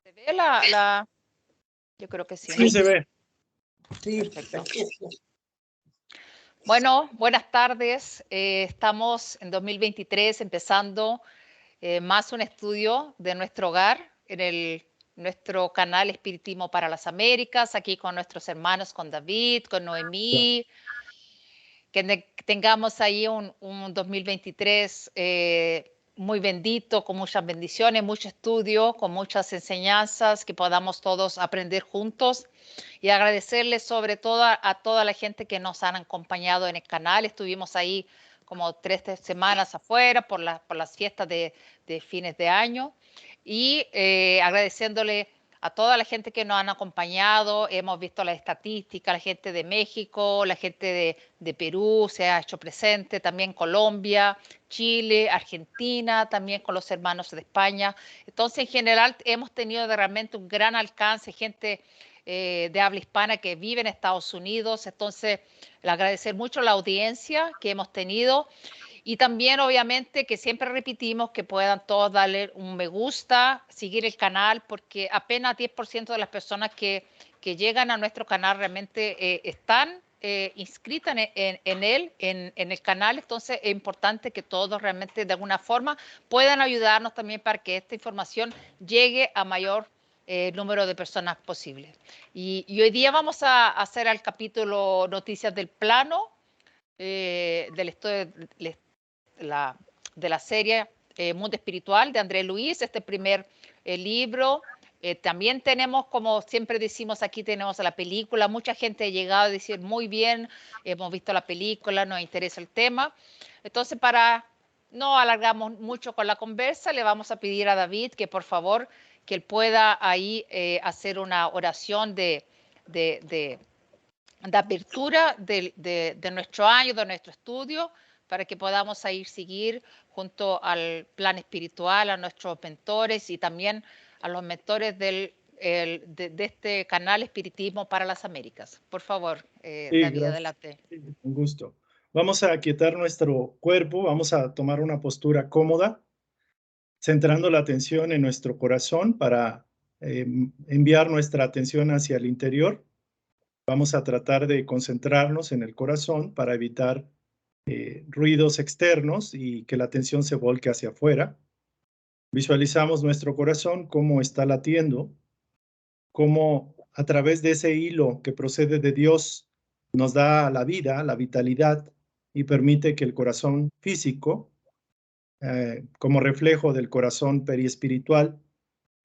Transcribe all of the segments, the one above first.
¿Se ve la? Yo creo que sí, ¿no? Sí, se ve. Sí, Perfecto. Bueno, buenas tardes. Estamos en 2023 empezando más un estudio de nuestro hogar en nuestro canal Espiritismo para las Américas, aquí con nuestros hermanos, con David, con Noemí. Que tengamos ahí un 2023 muy bendito, con muchas bendiciones, mucho estudio, con muchas enseñanzas, que podamos todos aprender juntos y agradecerles sobre todo a toda la gente que nos han acompañado en el canal. Estuvimos ahí como 3 semanas afuera por las fiestas de fines de año y agradeciéndole a toda la gente que nos han acompañado. Hemos visto las estadísticas, la gente de México, la gente de Perú se ha hecho presente, también Colombia, Chile, Argentina, también con los hermanos de España. Entonces, en general, hemos tenido realmente un gran alcance, gente de habla hispana que vive en Estados Unidos. Entonces, le agradecer mucho la audiencia que hemos tenido. Y también, obviamente, que siempre repetimos que puedan todos darle un me gusta, seguir el canal, porque apenas 10% de las personas que llegan a nuestro canal realmente están inscritas en el canal. Entonces, es importante que todos realmente, de alguna forma, puedan ayudarnos también para que esta información llegue a mayor número de personas posible. Y hoy día vamos a hacer el capítulo Noticias del Plano, del estudio de la serie Mundo Espiritual de André Luis, este primer libro. También tenemos, como siempre decimos aquí, tenemos la película. Mucha gente ha llegado a decir muy bien, hemos visto la película, nos interesa el tema. Entonces, para no alargamos mucho con la conversa, le vamos a pedir a David que por favor, que él pueda ahí hacer una oración de apertura de nuestro año, de nuestro estudio, para que podamos ahí seguir junto al plan espiritual, a nuestros mentores y también a los mentores de este canal Espiritismo para las Américas. Por favor, Sí, David, gracias. adelante. Sí, con gusto. Vamos a aquietar nuestro cuerpo, vamos a tomar una postura cómoda, centrando la atención en nuestro corazón para enviar nuestra atención hacia el interior. Vamos a tratar de concentrarnos en el corazón para evitar ruidos externos y que la atención se volque hacia afuera. Visualizamos nuestro corazón, cómo está latiendo, cómo a través de ese hilo que procede de Dios nos da la vida, la vitalidad y permite que el corazón físico, como reflejo del corazón periespiritual,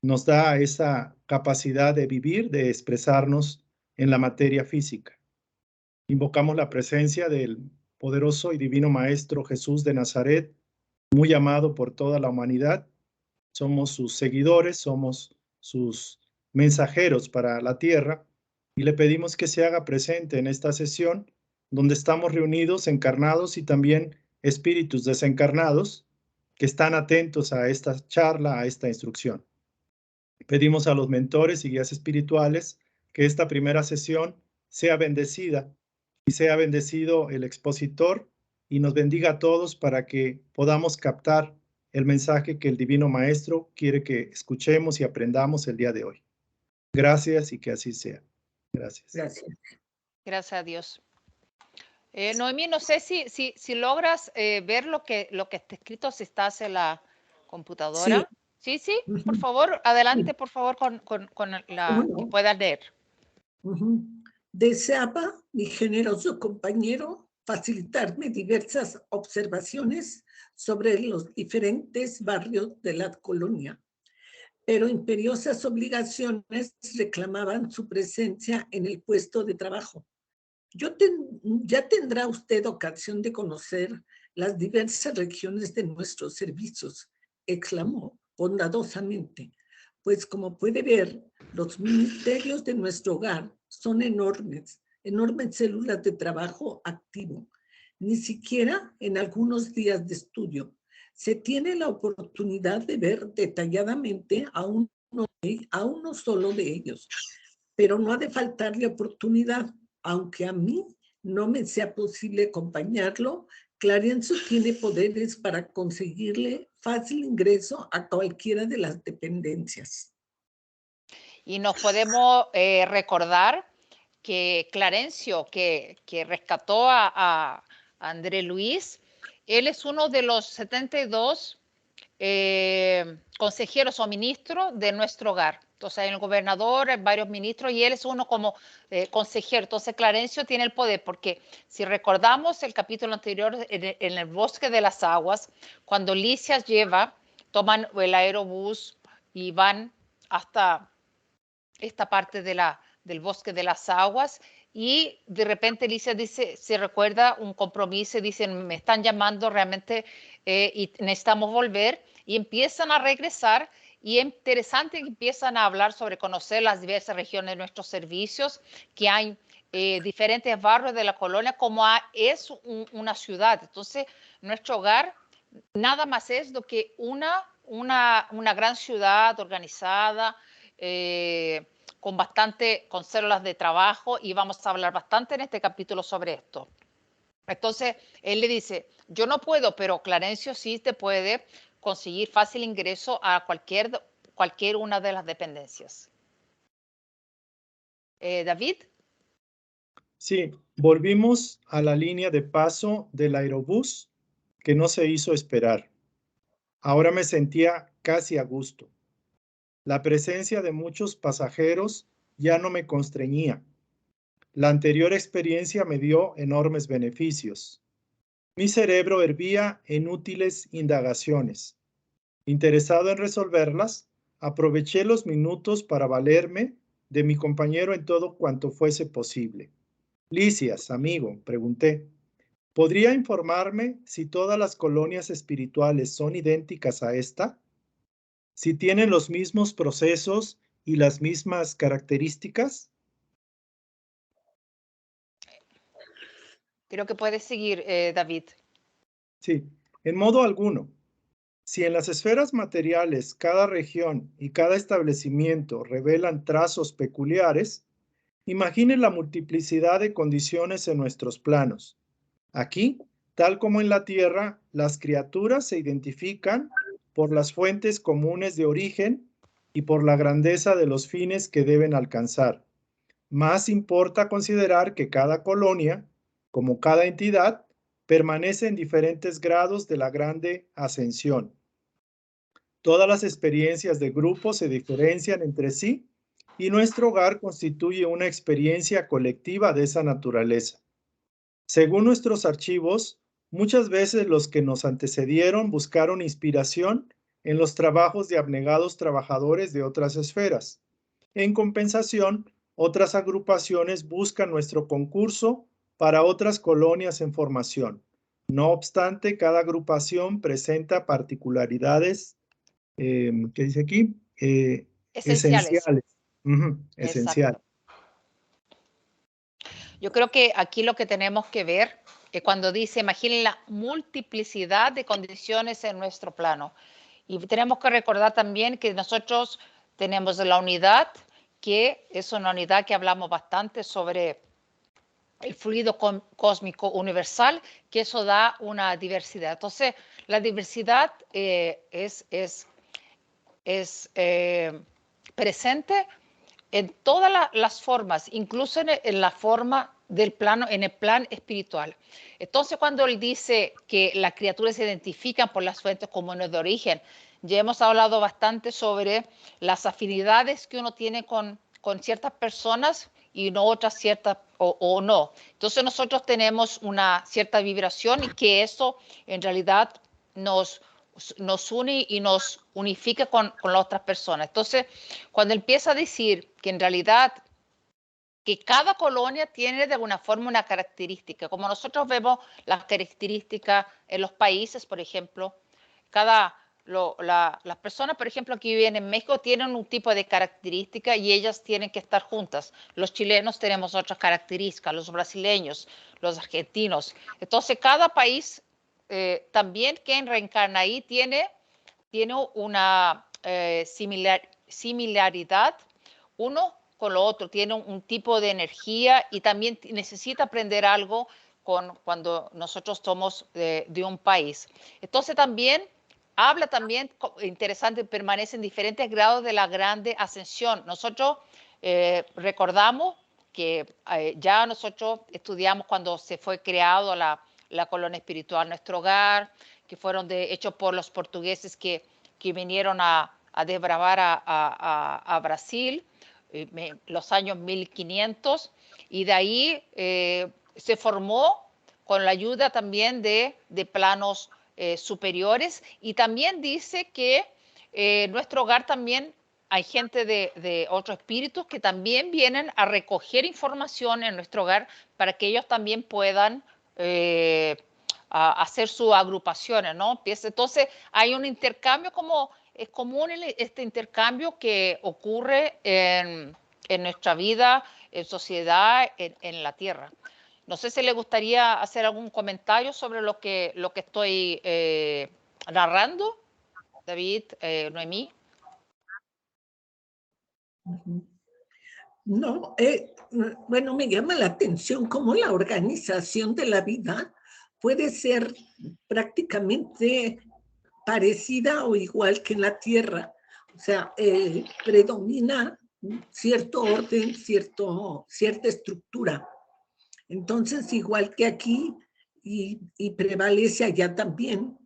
nos da esa capacidad de vivir, de expresarnos en la materia física. Invocamos la presencia del poderoso y divino Maestro Jesús de Nazaret, muy amado por toda la humanidad. Somos sus seguidores, somos sus mensajeros para la tierra y le pedimos que se haga presente en esta sesión donde estamos reunidos, encarnados y también espíritus desencarnados que están atentos a esta charla, a esta instrucción. Pedimos a los mentores y guías espirituales que esta primera sesión sea bendecida y sea bendecido el expositor y nos bendiga a todos para que podamos captar el mensaje que el Divino Maestro quiere que escuchemos y aprendamos el día de hoy. Gracias y que así sea. Gracias. gracias. Gracias a Dios. Noemí, no sé si logras ver lo que está escrito, si estás en la computadora. Sí, sí, por favor, adelante, por favor, con que puedan leer. Deseaba, mi generoso compañero, facilitarme diversas observaciones sobre los diferentes barrios de la colonia, pero imperiosas obligaciones reclamaban su presencia en el puesto de trabajo. Ya tendrá usted ocasión de conocer las diversas regiones de nuestros servicios, exclamó bondadosamente, pues como puede ver, los ministerios de nuestro hogar son enormes células de trabajo activo. Ni siquiera en algunos días de estudio se tiene la oportunidad de ver detalladamente a uno solo de ellos, pero no ha de faltarle oportunidad. Aunque a mí no me sea posible acompañarlo, Clarencio tiene poderes para conseguirle fácil ingreso a cualquiera de las dependencias. Y nos podemos recordar que Clarencio, que rescató a André Luis, él es uno de los 72 consejeros o ministros de nuestro hogar. Entonces hay un gobernador, hay varios ministros y él es uno como consejero. Entonces Clarencio tiene el poder porque si recordamos el capítulo anterior en el bosque de las aguas, cuando Lisias toman el aerobús y van hasta esta parte del bosque de las aguas y de repente Lisias dice, se recuerda un compromiso y dicen, me están llamando realmente y necesitamos volver y empiezan a regresar y es interesante que empiezan a hablar sobre conocer las diversas regiones de nuestros servicios, que hay diferentes barrios de la colonia como es una ciudad. Entonces, nuestro hogar nada más es lo que una gran ciudad organizada, con células de trabajo y vamos a hablar bastante en este capítulo sobre esto. Entonces, él le dice, yo no puedo, pero Clarencio sí te puede conseguir fácil ingreso a cualquier una de las dependencias. David. Sí, volvimos a la línea de paso del aerobús que no se hizo esperar. Ahora me sentía casi a gusto. La presencia de muchos pasajeros ya no me constreñía. La anterior experiencia me dio enormes beneficios. Mi cerebro hervía en útiles indagaciones. Interesado en resolverlas, aproveché los minutos para valerme de mi compañero en todo cuanto fuese posible. Lisias, amigo, pregunté, ¿podría informarme si todas las colonias espirituales son idénticas a esta? ¿Si tienen los mismos procesos y las mismas características? Creo que puedes seguir, David. Sí, en modo alguno. Si en las esferas materiales cada región y cada establecimiento revelan trazos peculiares, imaginen la multiplicidad de condiciones en nuestros planos. Aquí, tal como en la Tierra, las criaturas se identifican por las fuentes comunes de origen y por la grandeza de los fines que deben alcanzar. Más importa considerar que cada colonia, como cada entidad, permanece en diferentes grados de la grande ascensión. Todas las experiencias de grupo se diferencian entre sí y nuestro hogar constituye una experiencia colectiva de esa naturaleza. Según nuestros archivos, muchas veces los que nos antecedieron buscaron inspiración en los trabajos de abnegados trabajadores de otras esferas. En compensación, otras agrupaciones buscan nuestro concurso para otras colonias en formación. No obstante, cada agrupación presenta particularidades, ¿qué dice aquí? Esenciales. Esencial. Exacto. Yo creo que aquí lo que tenemos que ver es cuando dice, imaginen la multiplicidad de condiciones en nuestro plano. Y tenemos que recordar también que nosotros tenemos la unidad, que es una unidad que hablamos bastante sobre el fluido cósmico universal, que eso da una diversidad. Entonces, la diversidad es presente en todas las formas, incluso en la forma del plano, en el plan espiritual. Entonces, cuando él dice que las criaturas se identifican por las fuentes comunes de origen, ya hemos hablado bastante sobre las afinidades que uno tiene con ciertas personas y no otras ciertas o no. Entonces, nosotros tenemos una cierta vibración y que eso en realidad nos une y nos unifica con las otras personas. Entonces, cuando empieza a decir que en realidad que cada colonia tiene de alguna forma una característica, como nosotros vemos las características en los países, por ejemplo, las personas, por ejemplo, que viven en México tienen un tipo de característica y ellas tienen que estar juntas. Los chilenos tenemos otras características, los brasileños, los argentinos. Entonces, cada país también quien reencarna ahí tiene una similaridad uno con lo otro, tiene un tipo de energía y también necesita aprender algo cuando nosotros somos de un país. Entonces también habla también, interesante, permanece en diferentes grados de la grande ascensión. Nosotros recordamos que ya nosotros estudiamos cuando se fue creado la colonia espiritual Nuestro Hogar, que fueron hechos por los portugueses que vinieron a desbravar a Brasil en los años 1500, y de ahí se formó con la ayuda también de planos superiores, y también dice que Nuestro Hogar también hay gente de otros espíritus que también vienen a recoger información en Nuestro Hogar para que ellos también puedan hacer sus agrupaciones, ¿no? Entonces hay un intercambio, como es común este intercambio que ocurre en nuestra vida, en sociedad, en la Tierra. No sé si le gustaría hacer algún comentario sobre lo que estoy narrando, David, Noemí. No, bueno, me llama la atención cómo la organización de la vida puede ser prácticamente parecida o igual que en la Tierra. O sea, predomina cierto orden, cierta estructura. Entonces, igual que aquí, y prevalece allá también.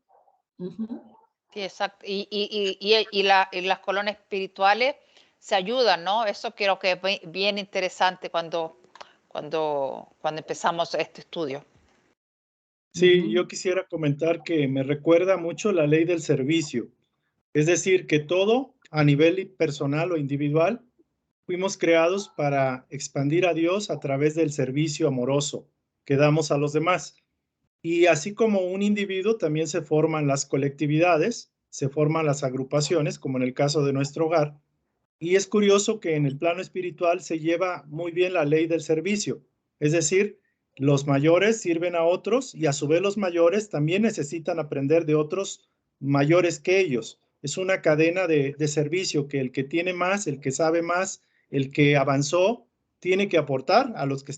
Sí, exacto. Y las colonias espirituales se ayudan, ¿no? Eso creo que es bien interesante cuando empezamos este estudio. Sí, yo quisiera comentar que me recuerda mucho la ley del servicio. Es decir, que todo a nivel personal o individual fuimos creados para expandir a Dios a través del servicio amoroso que damos a los demás. Y así como un individuo, también se forman las colectividades, se forman las agrupaciones, como en el caso de Nuestro Hogar. Y es curioso que en el plano espiritual se lleva muy bien la ley del servicio. Es decir, los mayores sirven a otros y a su vez los mayores también necesitan aprender de otros mayores que ellos. Es una cadena de servicio que el que tiene más, el que sabe más, el que avanzó, tiene que aportar a los que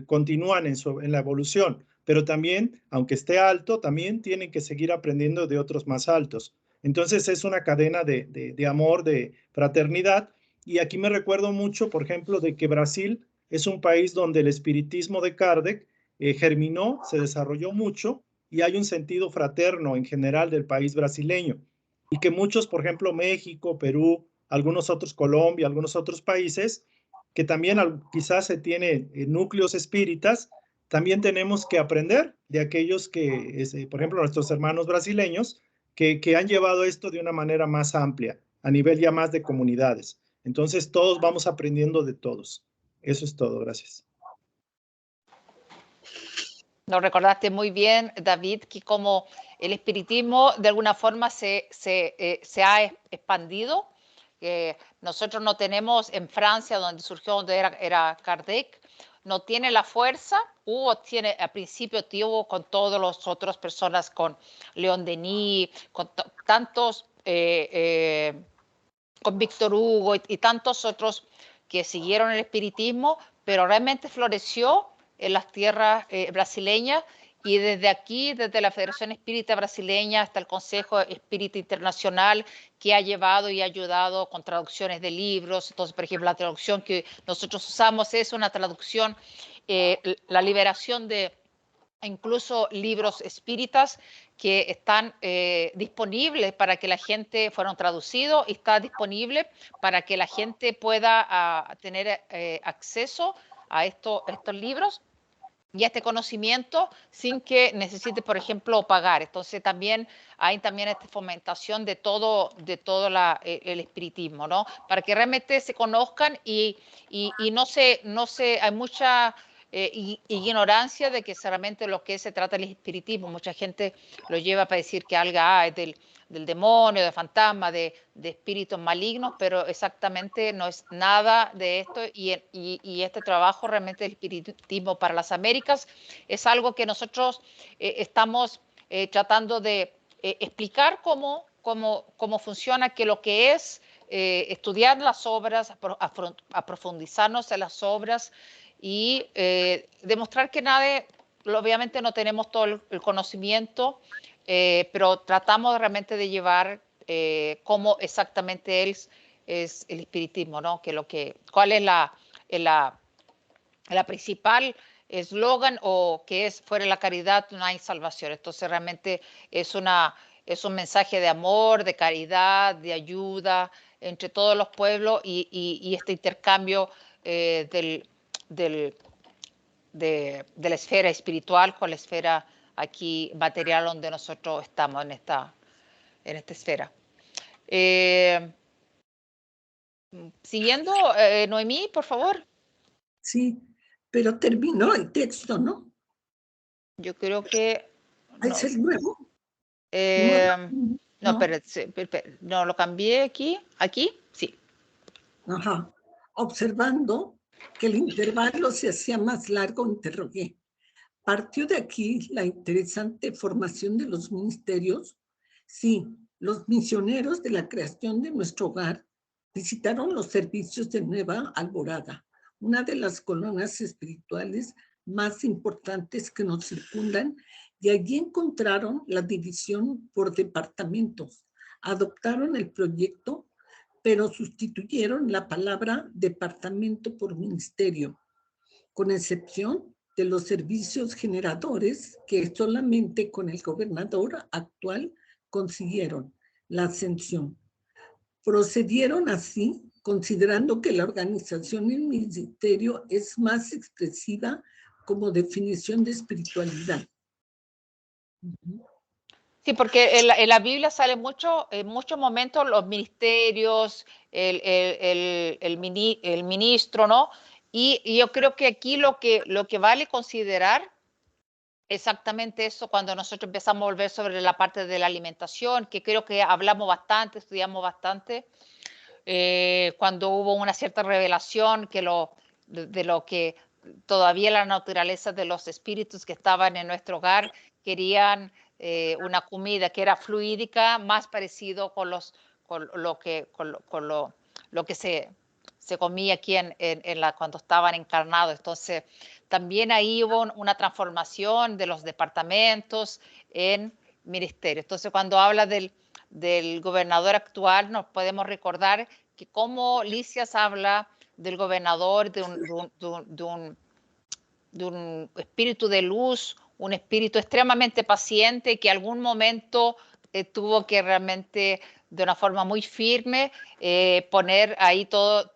continúan en la evolución. Pero también, aunque esté alto, también tienen que seguir aprendiendo de otros más altos. Entonces es una cadena de amor, de fraternidad. Y aquí me recuerdo mucho, por ejemplo, de que Brasil es un país donde el espiritismo de Kardec germinó, se desarrolló mucho y hay un sentido fraterno en general del país brasileño. Y que muchos, por ejemplo, México, Perú, algunos otros, Colombia, algunos otros países, que también quizás se tiene núcleos espíritas, también tenemos que aprender de aquellos que, por ejemplo, nuestros hermanos brasileños, que han llevado esto de una manera más amplia, a nivel ya más de comunidades. Entonces, todos vamos aprendiendo de todos. Eso es todo. Gracias. Nos recordaste muy bien, David, que como el espiritismo de alguna forma se ha expandido. Nosotros no tenemos en Francia, donde surgió, donde era Kardec, no tiene la fuerza, al principio tuvo con todas las otras personas, con León Denis, con tantos, con Víctor Hugo y tantos otros que siguieron el espiritismo, pero realmente floreció en las tierras brasileñas, y desde aquí, desde la Federación Espírita Brasileña hasta el Consejo Espírita Internacional, que ha llevado y ayudado con traducciones de libros. Entonces, por ejemplo, la traducción que nosotros usamos es una traducción, la liberación de incluso libros espíritas que están disponibles para que la gente, fueron traducidos y está disponible para que la gente pueda tener acceso a estos libros y a este conocimiento sin que necesite, por ejemplo, pagar. Entonces también hay esta fomentación de todo el espiritismo, ¿no? Para que realmente se conozcan y hay mucha ignorancia de que solamente lo que se trata el espiritismo. Mucha gente lo lleva para decir que algo es del demonio, de fantasma, de espíritus malignos, pero exactamente no es nada de esto, y este trabajo realmente del espiritismo para las Américas es algo que nosotros estamos tratando de explicar cómo funciona, que lo que es estudiar las obras, aprofundizarnos en las obras y demostrar que obviamente no tenemos todo el conocimiento, pero tratamos realmente de llevar cómo exactamente es el espiritismo, ¿no? ¿Cuál es la principal eslogan o que es fuera de la caridad no hay salvación? Entonces realmente es un mensaje de amor, de caridad, de ayuda entre todos los pueblos y este intercambio de la esfera espiritual con la esfera aquí material donde nosotros estamos en esta esfera. Siguiendo, Noemí, por favor. Sí, pero terminó el texto, ¿no? Yo creo que no. ¿Es el nuevo? No, No. pero no, lo cambié aquí. ¿Aquí? Sí. Ajá. Observando que el intervalo se hacía más largo, interrogué. ¿Partió de aquí la interesante formación de los ministerios? Sí, los misioneros de la creación de nuestro hogar visitaron los servicios de Nueva Alborada, una de las colonias espirituales más importantes que nos circundan, y allí encontraron la división por departamentos. Adoptaron el proyecto, pero sustituyeron la palabra departamento por ministerio, con excepción de los servicios generadores que solamente con el gobernador actual consiguieron la ascensión. Procedieron así, considerando que la organización del ministerio es más expresiva como definición de espiritualidad. Sí, porque en la Biblia sale mucho, en muchos momentos los ministerios, el ministro, ¿no? Y yo creo que aquí lo que vale considerar exactamente eso cuando nosotros empezamos a volver sobre la parte de la alimentación, que creo que hablamos bastante, estudiamos bastante, cuando hubo una cierta revelación de lo que todavía la naturaleza de los espíritus que estaban en nuestro hogar querían una comida que era fluídica, más parecido con lo que se comía aquí cuando estaban encarnados. Entonces, también ahí hubo una transformación de los departamentos en ministerios. Entonces, cuando habla del gobernador actual, nos podemos recordar que como Lisias habla del gobernador, de un espíritu de luz, un espíritu extremadamente paciente que algún momento tuvo que realmente de una forma muy firme poner ahí todos,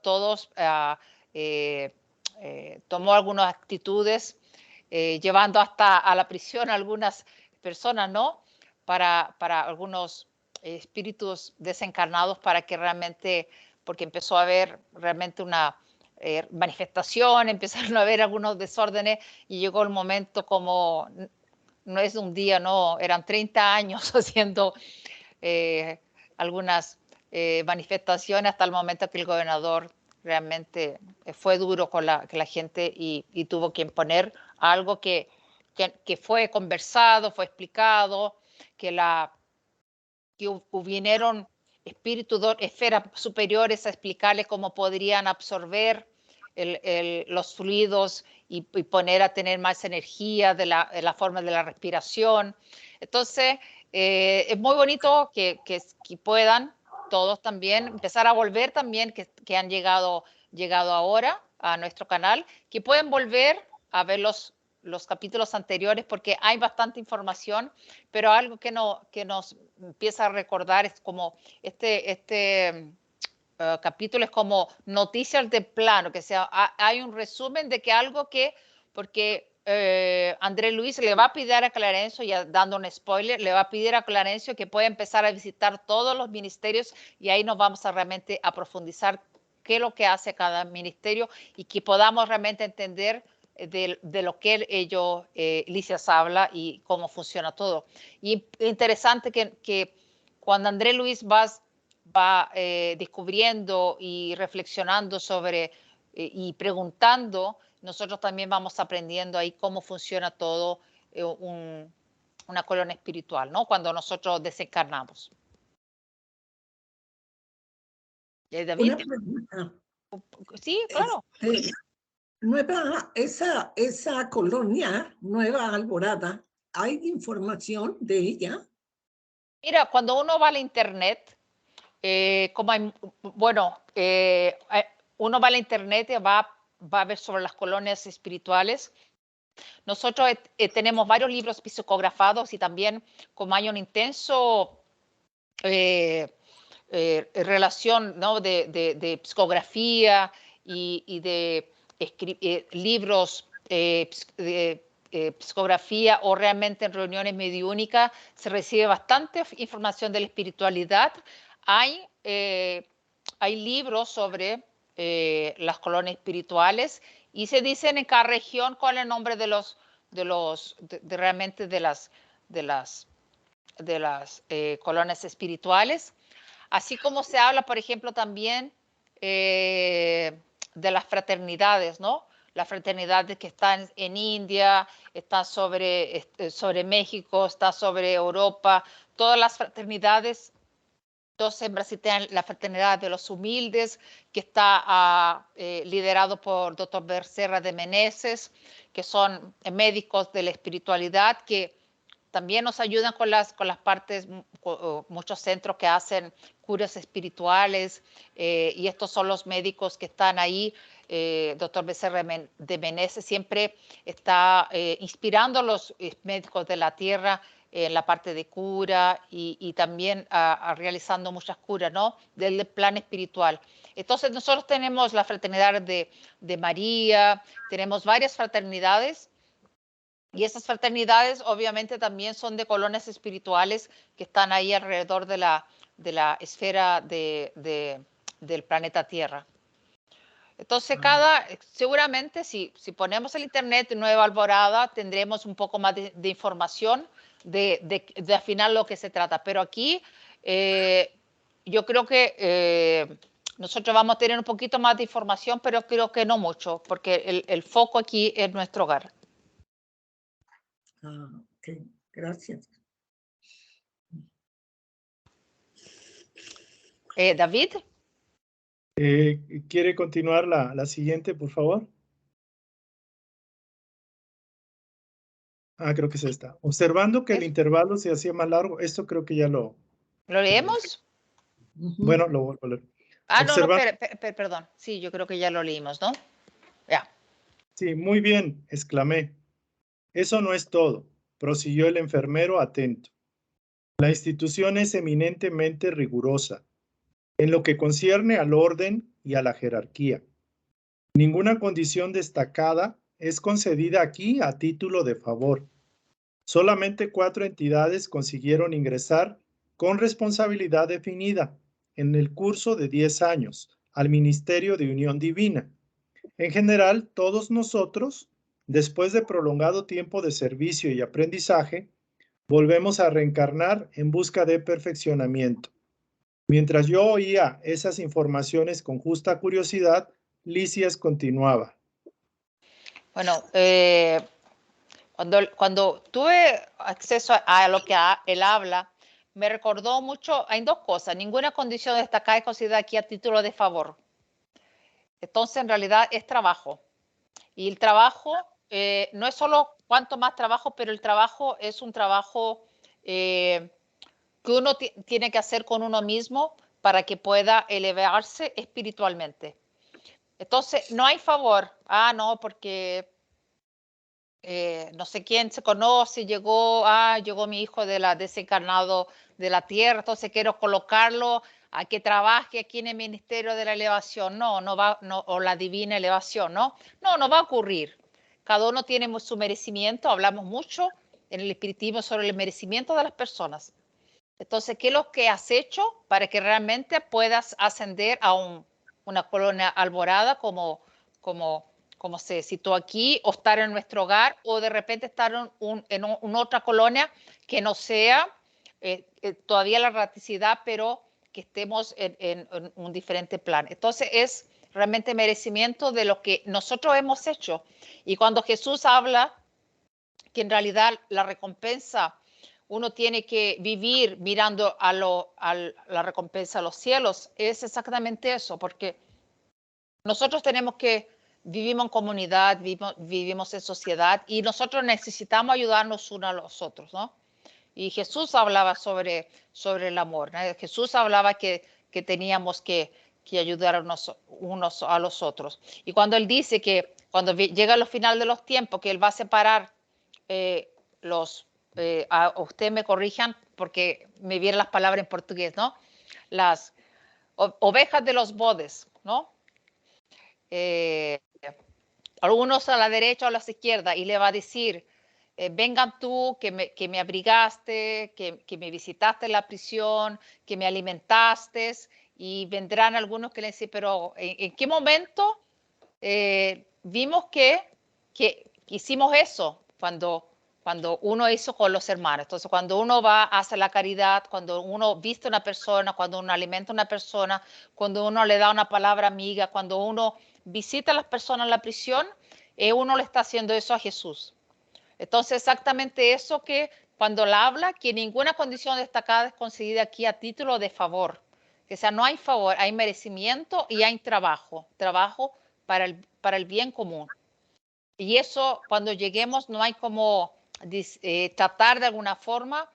tomó algunas actitudes, llevando hasta a la prisión a algunas personas, ¿no? Para algunos espíritus desencarnados para que realmente, porque empezó a haber realmente una manifestación, empezaron a haber algunos desórdenes y llegó el momento como, no es un día, no, eran 30 años haciendo algunas manifestaciones hasta el momento que el gobernador realmente fue duro con la gente y tuvo que imponer algo que fue conversado, fue explicado, que vinieron espíritus de esferas superiores a explicarles cómo podrían absorber los fluidos y poner a tener más energía de la forma de la respiración. Entonces, es muy bonito que puedan todos también empezar a volver también, que han llegado ahora a nuestro canal, que pueden volver a ver los capítulos anteriores porque hay bastante información, pero algo que nos empieza a recordar es como este capítulo es como noticias de plano, que sea, hay un resumen de que algo porque Andrés Luis le va a pedir a Clarencio, ya dando un spoiler, le va a pedir a Clarencio que pueda empezar a visitar todos los ministerios y ahí nos vamos a realmente a profundizar qué es lo que hace cada ministerio y que podamos realmente entender de lo que ellos, Licias habla y cómo funciona todo. Y interesante que cuando Andrés Luis va descubriendo y reflexionando sobre y preguntando, nosotros también vamos aprendiendo ahí cómo funciona todo una colonia espiritual, ¿no? Cuando nosotros desencarnamos. David. Una pregunta. Sí, claro. Esa colonia, Nueva Alborada, ¿hay información de ella? Mira, cuando uno va a la internet, como hay, bueno, uno va a la internet y va a ver sobre las colonias espirituales. Nosotros tenemos varios libros psicografados y también como hay un intenso relación, ¿no?, de psicografía y de libros de psicografía o realmente en reuniones mediúnicas se recibe bastante información de la espiritualidad. Hay libros sobre las colonias espirituales y se dicen en cada región cuál es el nombre realmente de las colonias espirituales, así como se habla, por ejemplo, también de las fraternidades, ¿no? Las fraternidades que están en India, están sobre México, está sobre Europa, todas las fraternidades. Entonces, en Brasil tienen la Fraternidad de los Humildes, que está liderado por Dr. Becerra de Meneses, que son médicos de la espiritualidad, que también nos ayudan con las partes, muchos centros que hacen curas espirituales, y estos son los médicos que están ahí. Dr. Becerra de Meneses siempre está inspirando a los médicos de la tierra en la parte de cura y también realizando muchas curas, ¿no?, del plan espiritual. Entonces nosotros tenemos la fraternidad de María, tenemos varias fraternidades. Y esas fraternidades obviamente también son de colonias espirituales que están ahí alrededor de la esfera del planeta Tierra. Entonces, seguramente si ponemos el internet Nueva Alborada, tendremos un poco más de información de al final lo que se trata. Pero aquí yo creo que nosotros vamos a tener un poquito más de información, pero creo que no mucho, porque el foco aquí es nuestro hogar. Ok, gracias. David. ¿Quiere continuar la siguiente, por favor? Creo que es esta. Observando que el intervalo se hacía más largo, esto creo que ya ¿Lo leemos? Bueno, lo vuelvo a leer. No, perdón. Sí, yo creo que ya lo leímos, ¿no? Ya. Sí, muy bien, exclamé. Eso no es todo, prosiguió el enfermero atento. La institución es eminentemente rigurosa en lo que concierne al orden y a la jerarquía. Ninguna condición destacada es concedida aquí a título de favor. Solamente 4 entidades consiguieron ingresar con responsabilidad definida en el curso de 10 años al Ministerio de Unión Divina. En general, todos nosotros, después de prolongado tiempo de servicio y aprendizaje, volvemos a reencarnar en busca de perfeccionamiento. Mientras yo oía esas informaciones con justa curiosidad, Lisias continuaba. Bueno, cuando tuve acceso a lo que él habla, me recordó mucho, hay dos cosas, ninguna condición destacada es considerada aquí a título de favor. Entonces, en realidad es trabajo. Y el trabajo no es solo cuánto más trabajo, pero el trabajo es un trabajo que uno tiene que hacer con uno mismo para que pueda elevarse espiritualmente. Entonces, no hay favor. No, porque no sé quién se conoce, llegó mi hijo desencarnado de la tierra, entonces quiero colocarlo a que trabaje aquí en el Ministerio de la Elevación. No va, o la divina elevación, no va a ocurrir. Cada uno tiene su merecimiento, hablamos mucho en el espiritismo sobre el merecimiento de las personas. Entonces, ¿qué es lo que has hecho para que realmente puedas ascender a una colonia alborada como se citó aquí, o estar en nuestro hogar, o de repente estar en otra colonia que no sea todavía la erraticidad, pero que estemos en un diferente plan? Entonces, es realmente merecimiento de lo que nosotros hemos hecho. Y cuando Jesús habla que en realidad la recompensa, uno tiene que vivir mirando a la recompensa a los cielos, es exactamente eso, porque nosotros vivimos en comunidad, vivimos en sociedad y nosotros necesitamos ayudarnos unos a los otros, ¿no? Y Jesús hablaba sobre el amor, ¿no? Jesús hablaba que teníamos que ayudar unos a los otros. Y cuando Él dice que cuando llega al final de los tiempos, que Él va a separar usted me corrijan porque me vienen las palabras en portugués, ¿no? Las ovejas de los bodes, ¿no? Algunos a la derecha o a la izquierda, y le va a decir, vengan tú que me abrigaste, que me visitaste en la prisión, que me alimentaste, y vendrán algunos que le dicen, pero ¿en qué momento vimos que hicimos eso? Cuando uno hizo con los hermanos. Entonces, cuando uno va, hace la caridad, cuando uno viste a una persona, cuando uno alimenta a una persona, cuando uno le da una palabra amiga, cuando uno visita a las personas en la prisión, uno le está haciendo eso a Jesús. Entonces, exactamente eso que cuando la habla, que ninguna condición destacada es concedida aquí a título de favor. O sea, no hay favor, hay merecimiento y hay trabajo para el bien común. Y eso, cuando lleguemos, no hay como tratar de alguna forma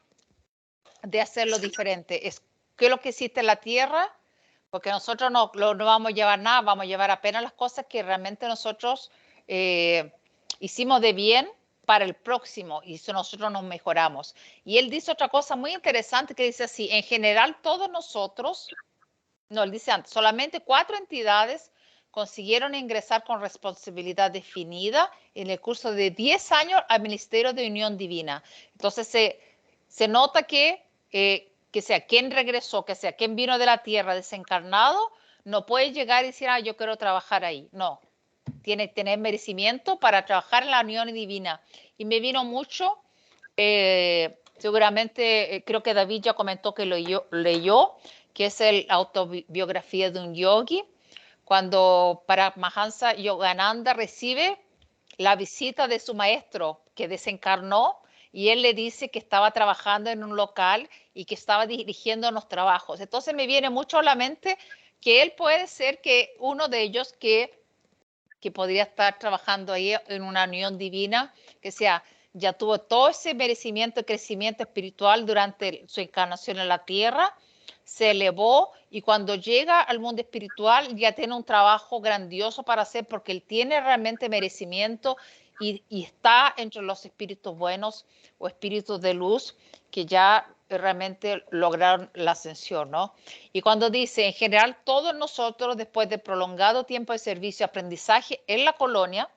de hacerlo diferente. Es que lo que existe en la tierra, porque nosotros no vamos a llevar nada, vamos a llevar apenas las cosas que realmente nosotros hicimos de bien para el próximo, y eso nosotros nos mejoramos. Y él dice otra cosa muy interesante que dice así, en general todos nosotros, no, él dice antes, solamente 4 entidades consiguieron ingresar con responsabilidad definida en el curso de 10 años al Ministerio de Unión Divina. Entonces se nota que sea quien regresó, que sea quien vino de la tierra desencarnado, no puede llegar y decir, yo quiero trabajar ahí. No, tiene que tener merecimiento para trabajar en la unión divina. Y me vino mucho, seguramente, creo que David ya comentó que leyó, que es la autobiografía de un yogi, cuando Paramahansa Yogananda recibe la visita de su maestro que desencarnó, y él le dice que estaba trabajando en un local y que estaba dirigiendo unos trabajos. Entonces me viene mucho a la mente que él puede ser que uno de ellos que podría estar trabajando ahí en una unión divina, que sea, ya tuvo todo ese merecimiento y crecimiento espiritual durante su encarnación en la tierra, se elevó, y cuando llega al mundo espiritual ya tiene un trabajo grandioso para hacer, porque él tiene realmente merecimiento y está entre los espíritus buenos o espíritus de luz que ya realmente lograron la ascensión, ¿no? Y cuando dice, en general, todos nosotros, después de prolongado tiempo de servicio y aprendizaje en la colonia,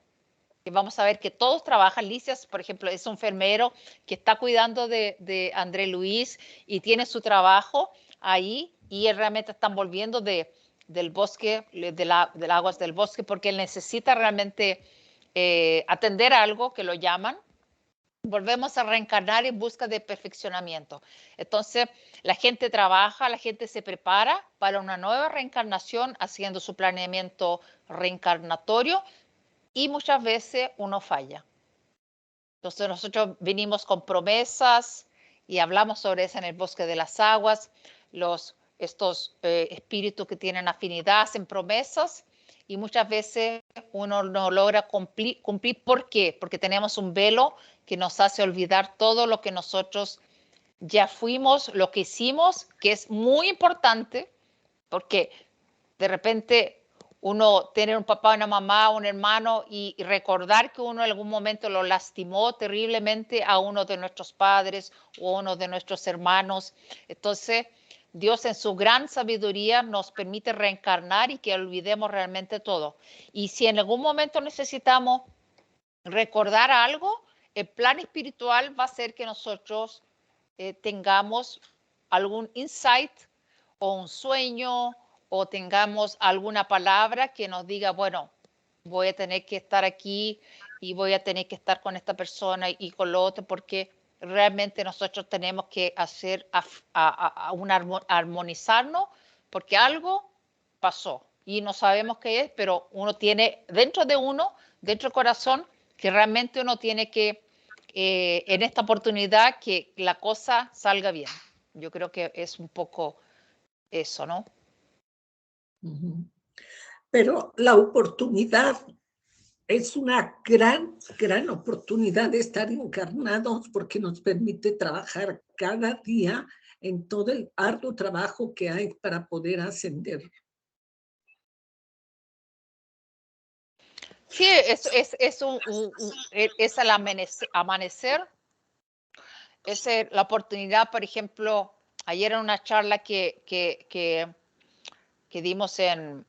que vamos a ver que todos trabajan. Licias, por ejemplo, es un enfermero que está cuidando de André Luis y tiene su trabajo ahí, y él realmente están volviendo del bosque, de las aguas del bosque, porque él necesita realmente atender a algo que lo llaman. Volvemos a reencarnar en busca de perfeccionamiento. Entonces, la gente trabaja, la gente se prepara para una nueva reencarnación, haciendo su planeamiento reencarnatorio, y muchas veces uno falla. Entonces, nosotros venimos con promesas y hablamos sobre eso en el bosque de las aguas. Estos espíritus que tienen afinidad hacen promesas, y muchas veces uno no logra cumplir. ¿Por qué? Porque tenemos un velo que nos hace olvidar todo lo que nosotros ya fuimos, lo que hicimos, que es muy importante, porque de repente uno tiene un papá, una mamá, un hermano, y recordar que uno en algún momento lo lastimó terriblemente a uno de nuestros padres o a uno de nuestros hermanos. Entonces, Dios en su gran sabiduría nos permite reencarnar y que olvidemos realmente todo. Y si en algún momento necesitamos recordar algo, el plan espiritual va a ser que nosotros tengamos algún insight o un sueño, o tengamos alguna palabra que nos diga, bueno, voy a tener que estar aquí y voy a tener que estar con esta persona y con lo otro, porque realmente nosotros tenemos que hacer armonizarnos, porque algo pasó y no sabemos qué es, pero uno tiene dentro de uno, dentro del corazón, que realmente uno tiene que, en esta oportunidad, que la cosa salga bien. Yo creo que es un poco eso, ¿no? Pero la oportunidad es una gran oportunidad de estar encarnados, porque nos permite trabajar cada día en todo el arduo trabajo que hay para poder ascender. Sí, es el amanecer, es la oportunidad, por ejemplo, ayer en una charla que dimos en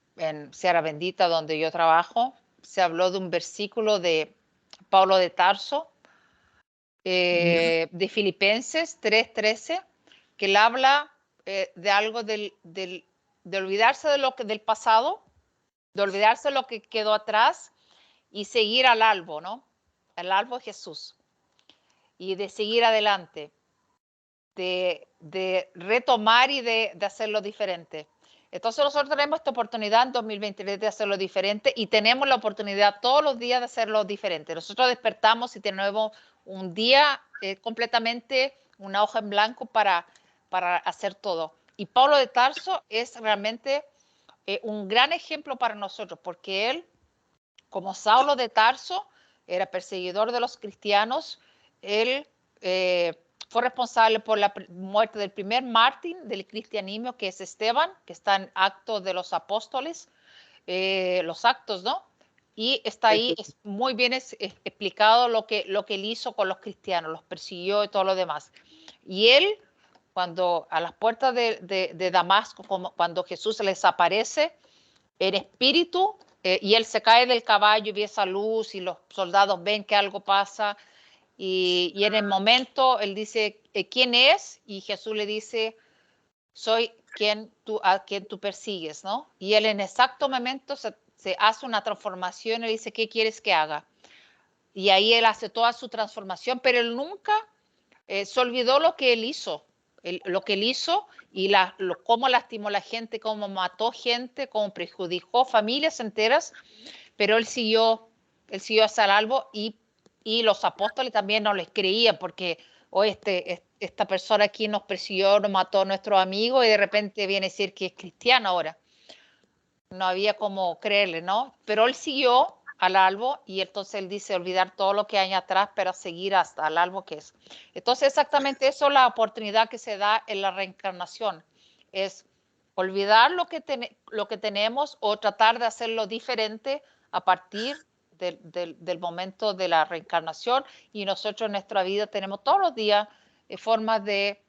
Sierra Bendita, donde yo trabajo, se habló de un versículo de Pablo de Tarso, de Filipenses 3:13, que él habla de algo de olvidarse del pasado, de olvidarse de lo que quedó atrás y seguir al albo, ¿no? Al albo de Jesús. Y de seguir adelante, de retomar y de hacerlo diferente. Entonces nosotros tenemos esta oportunidad en 2023 de hacerlo diferente y tenemos la oportunidad todos los días de hacerlo diferente. Nosotros despertamos y tenemos un día completamente una hoja en blanco para hacer todo. Y Pablo de Tarso es realmente un gran ejemplo para nosotros porque él, como Saulo de Tarso, era perseguidor de los cristianos. Él fue responsable por la muerte del primer mártir del cristianismo, que es Esteban, que está en Actos de los Apóstoles, los Actos, ¿no? Y está ahí, es muy bien explicado lo que él hizo con los cristianos, los persiguió y todo lo demás. Y él, cuando a las puertas de Damasco, cuando Jesús les aparece en espíritu, y él se cae del caballo y ve esa luz y los soldados ven que algo pasa y en el momento él dice, ¿quién es? Y Jesús le dice, soy a quien tú persigues, ¿no? Y él en exacto momento se hace una transformación y dice, ¿qué quieres que haga? Y ahí él hace toda su transformación, pero él nunca se olvidó lo que él hizo. Lo que él hizo y cómo lastimó a la gente, cómo mató gente, cómo perjudicó familias enteras, pero él siguió hasta el albo y los apóstoles también no les creían porque esta persona aquí nos persiguió, nos mató a nuestros amigos y de repente viene a decir que es cristiano ahora. No había como creerle, ¿no? Pero él siguió al albo y entonces él dice olvidar todo lo que hay atrás para seguir hasta el albo que es. Entonces exactamente eso es la oportunidad que se da en la reencarnación, es olvidar lo que tenemos o tratar de hacerlo diferente a partir del momento de la reencarnación, y nosotros en nuestra vida tenemos todos los días formas de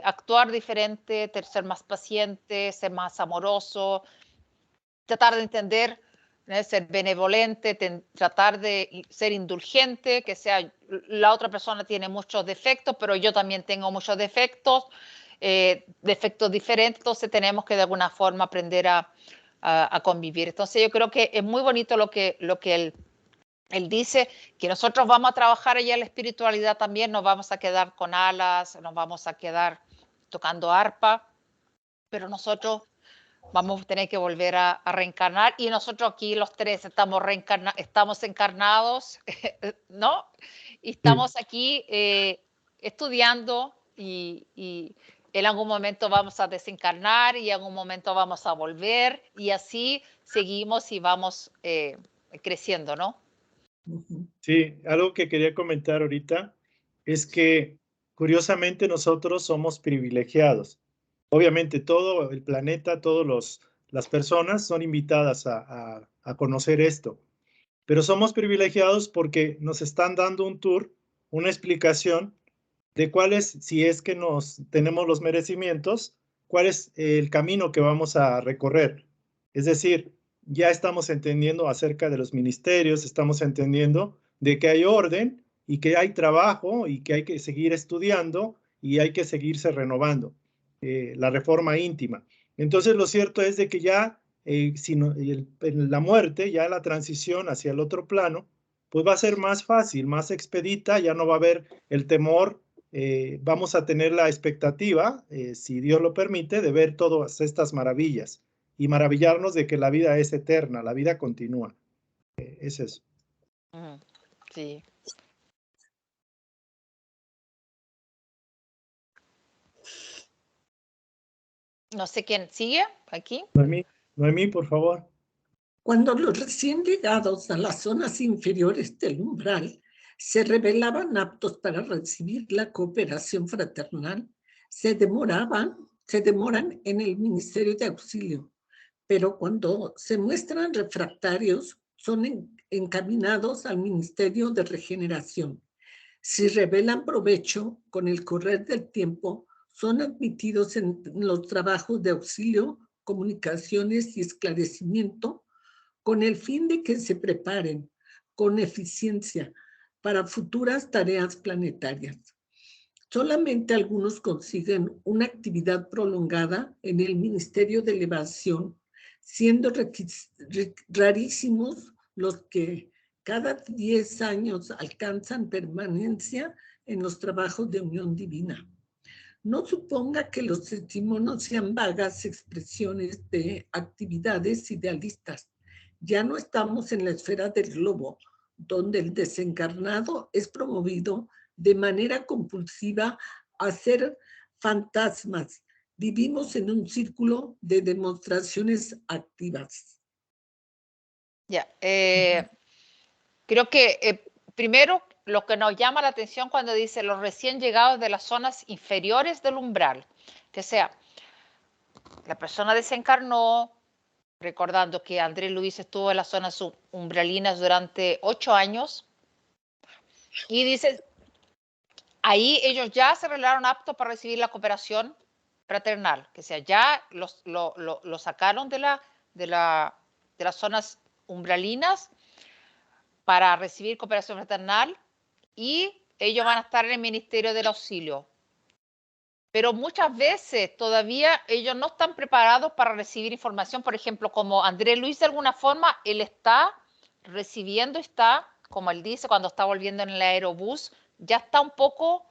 actuar diferente, ser más paciente, ser más amoroso, tratar de entender, ser benevolente, tratar de ser indulgente, que sea, la otra persona tiene muchos defectos, pero yo también tengo muchos defectos diferentes, entonces tenemos que de alguna forma aprender a convivir. Entonces yo creo que es muy bonito lo que él dice, que nosotros vamos a trabajar allá en la espiritualidad también, nos vamos a quedar con alas, nos vamos a quedar tocando arpa, pero nosotros vamos a tener que volver a reencarnar, y nosotros aquí los tres estamos encarnados, ¿no? Y estamos aquí estudiando y en algún momento vamos a desencarnar y en algún momento vamos a volver y así seguimos y vamos creciendo, ¿no? Sí, algo que quería comentar ahorita es que curiosamente nosotros somos privilegiados. Obviamente todo el planeta, todas las personas son invitadas a conocer esto, pero somos privilegiados porque nos están dando un tour, una explicación de cuál es, si es que tenemos los merecimientos, cuál es el camino que vamos a recorrer. Es decir, ya estamos entendiendo acerca de los ministerios, estamos entendiendo de que hay orden y que hay trabajo y que hay que seguir estudiando y hay que seguirse renovando. La reforma íntima. Entonces, lo cierto es de que ya, en la muerte, ya la transición hacia el otro plano, pues va a ser más fácil, más expedita, ya no va a haber el temor. Vamos a tener la expectativa, si Dios lo permite, de ver todas estas maravillas y maravillarnos de que la vida es eterna, la vida continúa. Es eso. Sí. No sé quién sigue aquí. Noemí, por favor. Cuando los recién llegados a las zonas inferiores del umbral Se revelaban aptos para recibir la cooperación fraternal, se demoran en el Ministerio de Auxilio, pero cuando se muestran refractarios, son encaminados al Ministerio de Regeneración. Si revelan provecho con el correr del tiempo, son admitidos en los trabajos de auxilio, comunicaciones y esclarecimiento, con el fin de que se preparen con eficiencia para futuras tareas planetarias. Solamente algunos consiguen una actividad prolongada en el Ministerio de Elevación, siendo rarísimos los que cada 10 años alcanzan permanencia en los trabajos de unión divina. No suponga que los testimonios sean vagas expresiones de actividades idealistas. Ya no estamos en la esfera del globo, donde el desencarnado es promovido de manera compulsiva a ser fantasmas. Vivimos en un círculo de demostraciones activas. Ya, creo que primero lo que nos llama la atención cuando dice los recién llegados de las zonas inferiores del umbral, que sea, la persona desencarnó, recordando que Andrés Luis estuvo en las zonas umbralinas durante 8 años, y dice, ahí ellos ya se revelaron aptos para recibir la cooperación fraternal, que sea, ya lo sacaron de las zonas umbralinas para recibir cooperación fraternal y ellos van a estar en el Ministerio del Auxilio. Pero muchas veces todavía ellos no están preparados para recibir información, por ejemplo, como Andrés Luis de alguna forma, él está recibiendo, como él dice, cuando está volviendo en el aerobús, ya está un poco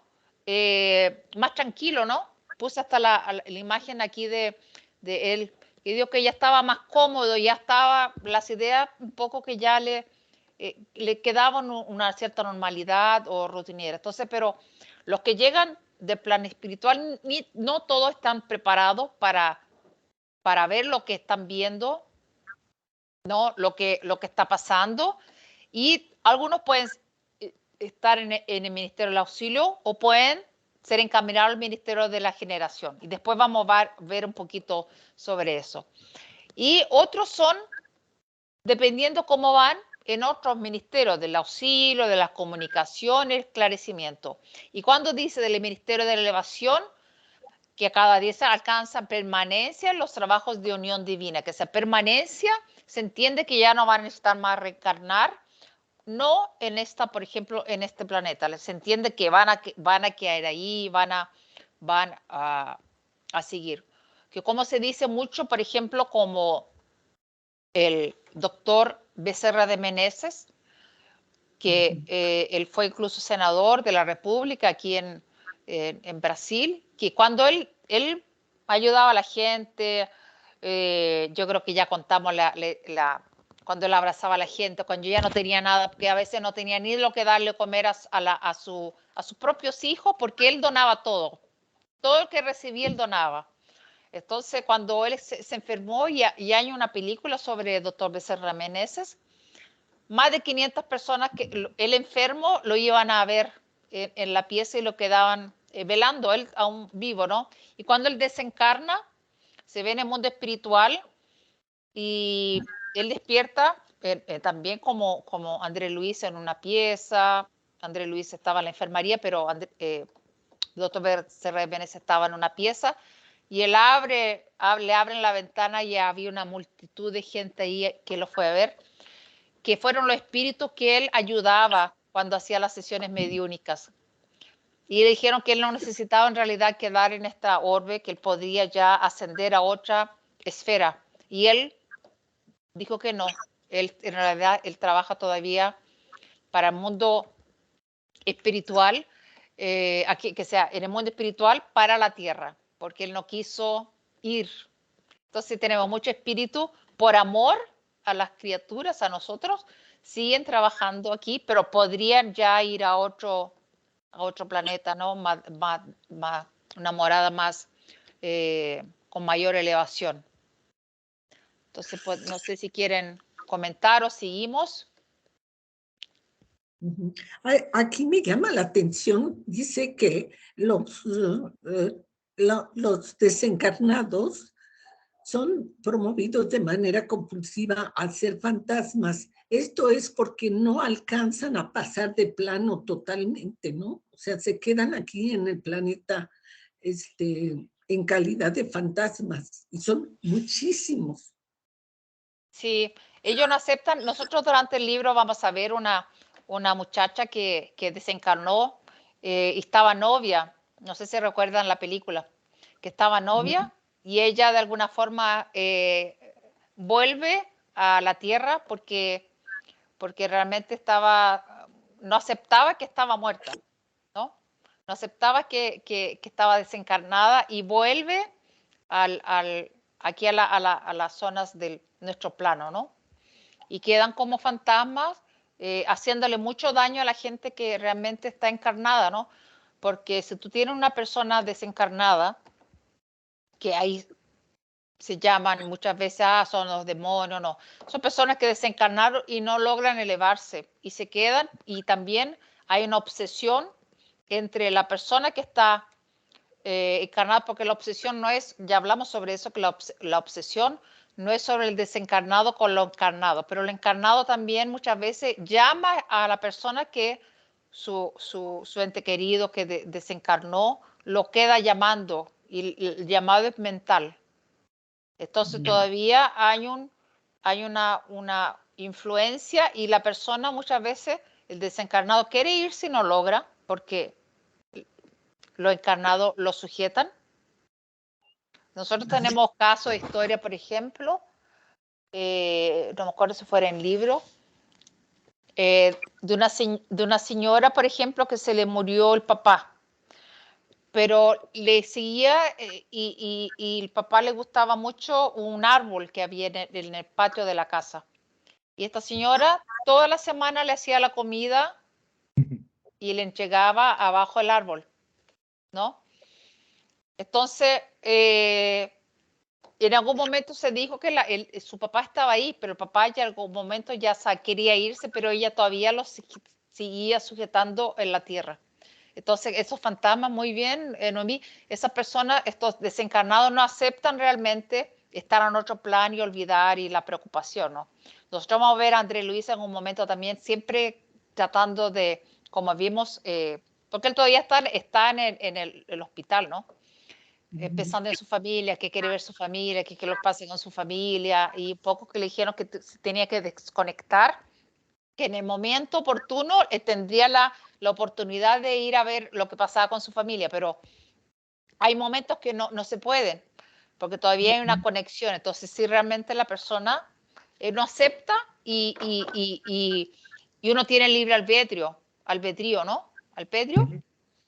más tranquilo, ¿no? Puse hasta la imagen aquí de él, que dijo que ya estaba más cómodo, ya estaba, las ideas un poco que ya le quedaban una cierta normalidad o rutinera. Entonces, pero los que llegan del plan espiritual, no todos están preparados para ver lo que están viendo, ¿no? Lo que está pasando, y algunos pueden estar en el Ministerio del Auxilio o pueden ser encaminados al Ministerio de la Generación. Y después vamos a ver un poquito sobre eso. Y otros son, dependiendo cómo van, en otros ministerios del auxilio, de las comunicaciones, esclarecimiento. Y cuando dice del Ministerio de la Elevación, que cada 10 alcanzan permanencia en los trabajos de unión divina, que esa permanencia se entiende que ya no van a necesitar más reencarnar, no en esta, por ejemplo, en este planeta, se entiende que van a quedar ahí, van a seguir. Que como se dice mucho, por ejemplo, como el doctor Becerra de Meneses, que él fue incluso senador de la República aquí en Brasil, que cuando él ayudaba a la gente, yo creo que ya contamos cuando él abrazaba a la gente, cuando ya no tenía nada, porque a veces no tenía ni lo que darle a comer a sus propios hijos, porque él donaba todo lo que recibía él donaba. Entonces, cuando él se enfermó, y hay una película sobre el doctor Becerra Meneses, más de 500 personas que el enfermo lo iban a ver en la pieza y lo quedaban velando, él aún vivo, ¿no? Y cuando él desencarna, se ve en el mundo espiritual y él despierta también como Andrés Luis en una pieza. Andrés Luis estaba en la enfermería, pero el doctor Becerra Meneses estaba en una pieza. Y él le abren la ventana y había una multitud de gente ahí que lo fue a ver, que fueron los espíritus que él ayudaba cuando hacía las sesiones mediúnicas. Y le dijeron que él no necesitaba en realidad quedar en esta orbe, que él podía ya ascender a otra esfera. Y él dijo que no. Él, en realidad, él trabaja todavía para el mundo espiritual, aquí, que sea en el mundo espiritual para la tierra, porque él no quiso ir. Entonces tenemos mucho espíritu por amor a las criaturas, a nosotros, siguen trabajando aquí, pero podrían ya ir a otro planeta, ¿no? Una morada más con mayor elevación. Entonces, pues, no sé si quieren comentar o seguimos. Aquí me llama la atención, dice que los desencarnados son promovidos de manera compulsiva a ser fantasmas. Esto es porque no alcanzan a pasar de plano totalmente, ¿no? O sea, se quedan aquí en el planeta en calidad de fantasmas, y son muchísimos. Sí, ellos no aceptan. Nosotros durante el libro vamos a ver una muchacha que desencarnó y estaba novia. No sé si recuerdan la película, que estaba novia y ella de alguna forma vuelve a la tierra porque realmente no aceptaba que estaba muerta, ¿no? No aceptaba que estaba desencarnada y vuelve aquí a las zonas de nuestro plano, ¿no? Y quedan como fantasmas haciéndole mucho daño a la gente que realmente está encarnada, ¿no? Porque si tú tienes una persona desencarnada, que ahí se llaman muchas veces, son los demonios, no. Son personas que desencarnaron y no logran elevarse y se quedan, y también hay una obsesión entre la persona que está encarnada, porque la obsesión no es, ya hablamos sobre eso, que la obsesión no es sobre el desencarnado con lo encarnado, pero el encarnado también muchas veces llama a la persona que su ente querido que desencarnó lo queda llamando, y el llamado es mental. Entonces todavía hay una influencia, y la persona muchas veces, el desencarnado, quiere irse y no logra porque los encarnados lo sujetan. Nosotros tenemos casos de historia, por ejemplo, no me acuerdo si fuera en libro, de una señora, por ejemplo, que se le murió el papá, pero le seguía y el papá le gustaba mucho un árbol que había en el patio de la casa. Y esta señora toda la semana le hacía la comida y le entregaba abajo el árbol, ¿no? Entonces, en algún momento se dijo que su papá estaba ahí, pero el papá ya en algún momento ya quería irse, pero ella todavía lo seguía sujetando en la tierra. Entonces, esos fantasmas, muy bien, Noemí, esas personas, estos desencarnados, no aceptan realmente estar en otro plan y olvidar, y la preocupación, ¿no? Nosotros vamos a ver a Andrés Luis en un momento también, siempre tratando de, como vimos, porque él todavía está en el hospital, ¿no? Pensando en su familia, que quiere ver su familia, que lo pase con su familia, y pocos que le dijeron que se tenía que desconectar, que en el momento oportuno tendría la oportunidad de ir a ver lo que pasaba con su familia, pero hay momentos que no se pueden, porque todavía hay una conexión. Entonces, si realmente la persona no acepta y uno tiene libre albedrío, ¿no? ¿Albedrío?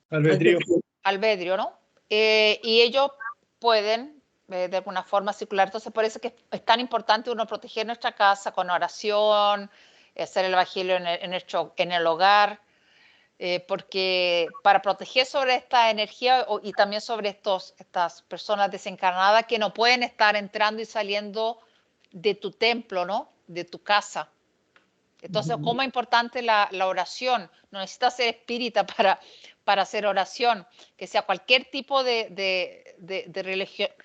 Albedrío. Albedrío, ¿no? Y ellos pueden de alguna forma circular. Entonces, por eso que es tan importante uno proteger nuestra casa con oración, hacer el evangelio en el hogar, porque para proteger sobre esta energía y también sobre estas personas desencarnadas que no pueden estar entrando y saliendo de tu templo, ¿no? De tu casa. Entonces, ¿cómo es importante la oración? No necesitas ser espírita para hacer oración, que sea cualquier tipo de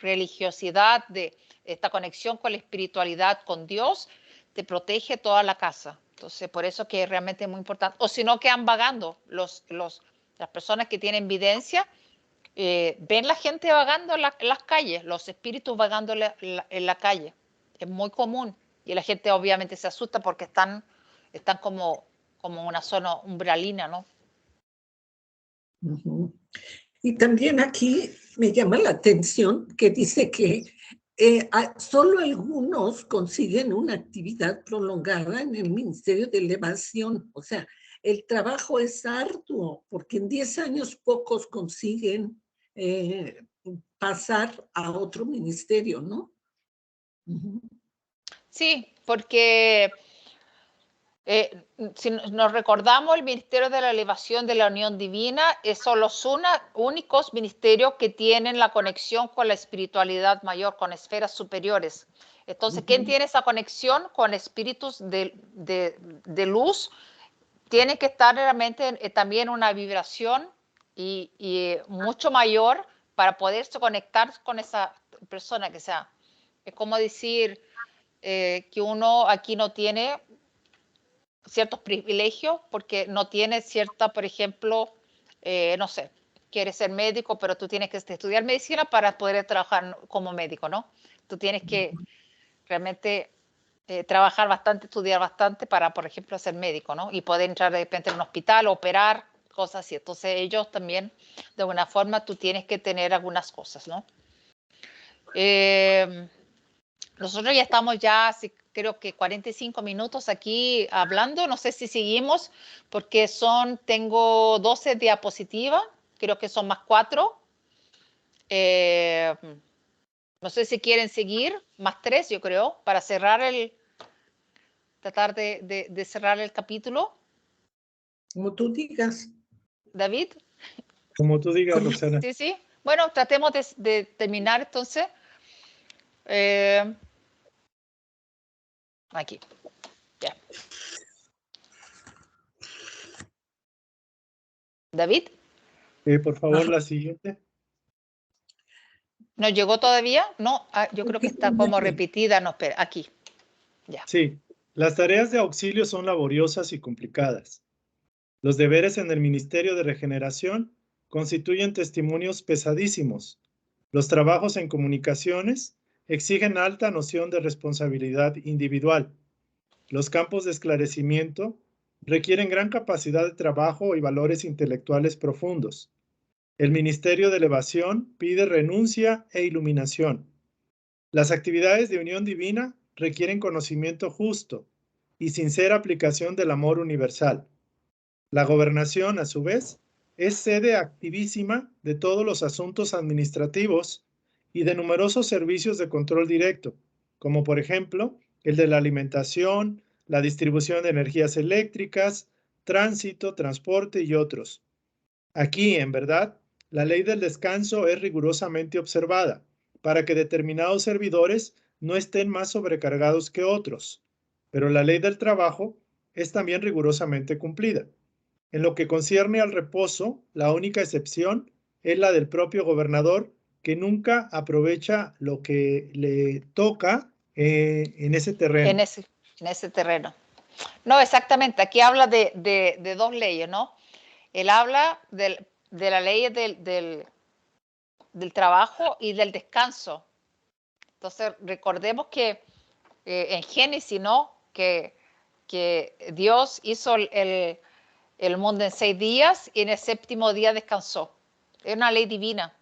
religiosidad, de esta conexión con la espiritualidad, con Dios, te protege toda la casa. Entonces, por eso que realmente es muy importante. O si no, quedan vagando. Las personas que tienen evidencia ven la gente vagando en las calles, los espíritus vagando en la calle. Es muy común. Y la gente obviamente se asusta porque están como una zona umbralina, ¿no? Y también aquí me llama la atención que dice que solo algunos consiguen una actividad prolongada en el Ministerio de Elevación. O sea, el trabajo es arduo, porque en 10 años pocos consiguen pasar a otro ministerio, ¿no? Sí, porque si nos recordamos, el Ministerio de la Elevación de la Unión Divina son los únicos ministerios que tienen la conexión con la espiritualidad mayor, con esferas superiores. Entonces, ¿quién tiene esa conexión con espíritus de luz? tiene que estar realmente también una vibración y mucho mayor para poderse conectar con esa persona, que sea. Es como decir que uno aquí no tiene ciertos privilegios porque no tiene cierta, por ejemplo, no sé, quieres ser médico, pero tú tienes que estudiar medicina para poder trabajar como médico, ¿no? Tú tienes que realmente trabajar bastante, estudiar bastante para, por ejemplo, ser médico, ¿no? Y poder entrar de repente en un hospital, operar, cosas así. Entonces ellos también, de alguna forma, tú tienes que tener algunas cosas, ¿no? Nosotros ya estamos así, creo que 45 minutos aquí hablando. No sé si seguimos porque tengo 12 diapositivas, creo que son más 4. No sé si quieren seguir, más 3 yo creo, para cerrar tratar de cerrar el capítulo. Como tú digas. David. Como tú digas, Roxana. Sí, sí. Bueno, tratemos de terminar entonces. Aquí. Ya. David. Por favor, la siguiente. ¿No llegó todavía? No, yo creo que está como repetida. No, espera, aquí. Ya. Sí, las tareas de auxilio son laboriosas y complicadas. Los deberes en el Ministerio de Regeneración constituyen testimonios pesadísimos. Los trabajos en comunicaciones exigen alta noción de responsabilidad individual. Los campos de esclarecimiento requieren gran capacidad de trabajo y valores intelectuales profundos. El Ministerio de Elevación pide renuncia e iluminación. Las actividades de unión divina requieren conocimiento justo y sincera aplicación del amor universal. La gobernación, a su vez, es sede activísima de todos los asuntos administrativos y de numerosos servicios de control directo, como por ejemplo el de la alimentación, la distribución de energías eléctricas, tránsito, transporte y otros. Aquí, en verdad, la ley del descanso es rigurosamente observada para que determinados servidores no estén más sobrecargados que otros, pero la ley del trabajo es también rigurosamente cumplida. En lo que concierne al reposo, la única excepción es la del propio gobernador, que nunca aprovecha lo que le toca en ese terreno. En ese terreno. No, exactamente. Aquí habla de dos leyes, ¿no? Él habla de la ley del trabajo y del descanso. Entonces, recordemos que en Génesis, ¿no? Que Dios hizo el mundo en 6 días y en el séptimo día descansó. Es una ley divina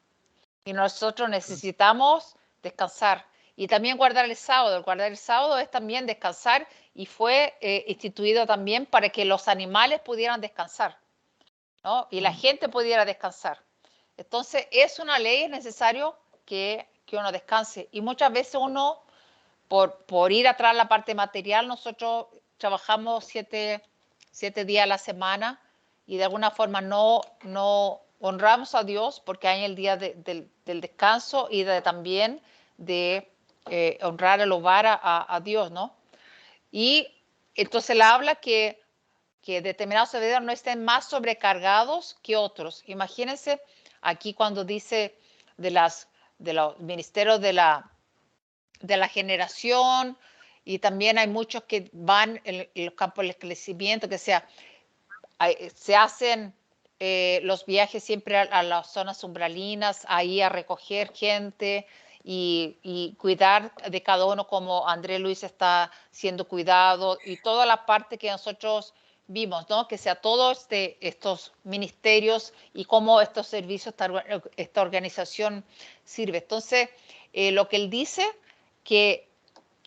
y nosotros necesitamos descansar y también guardar el sábado. El guardar el sábado es también descansar y fue instituido también para que los animales pudieran descansar, ¿no? Y la gente pudiera descansar. Entonces, es una ley, es necesario que uno descanse. Y muchas veces uno, por ir atrás la parte material, nosotros trabajamos 7 días a la semana y de alguna forma no honramos a Dios porque hay el día del descanso y también de honrar el hogar a Dios, ¿no? Y entonces él habla que determinados servidores no estén más sobrecargados que otros. Imagínense aquí cuando dice de los ministerios de la generación, y también hay muchos que van en los campos del crecimiento, que se hacen los viajes siempre a las zonas umbralinas, ahí a recoger gente y cuidar de cada uno como André Luis está siendo cuidado y toda la parte que nosotros vimos, ¿no? Que sea todos estos ministerios y cómo estos servicios, esta organización sirve. Entonces, lo que él dice, que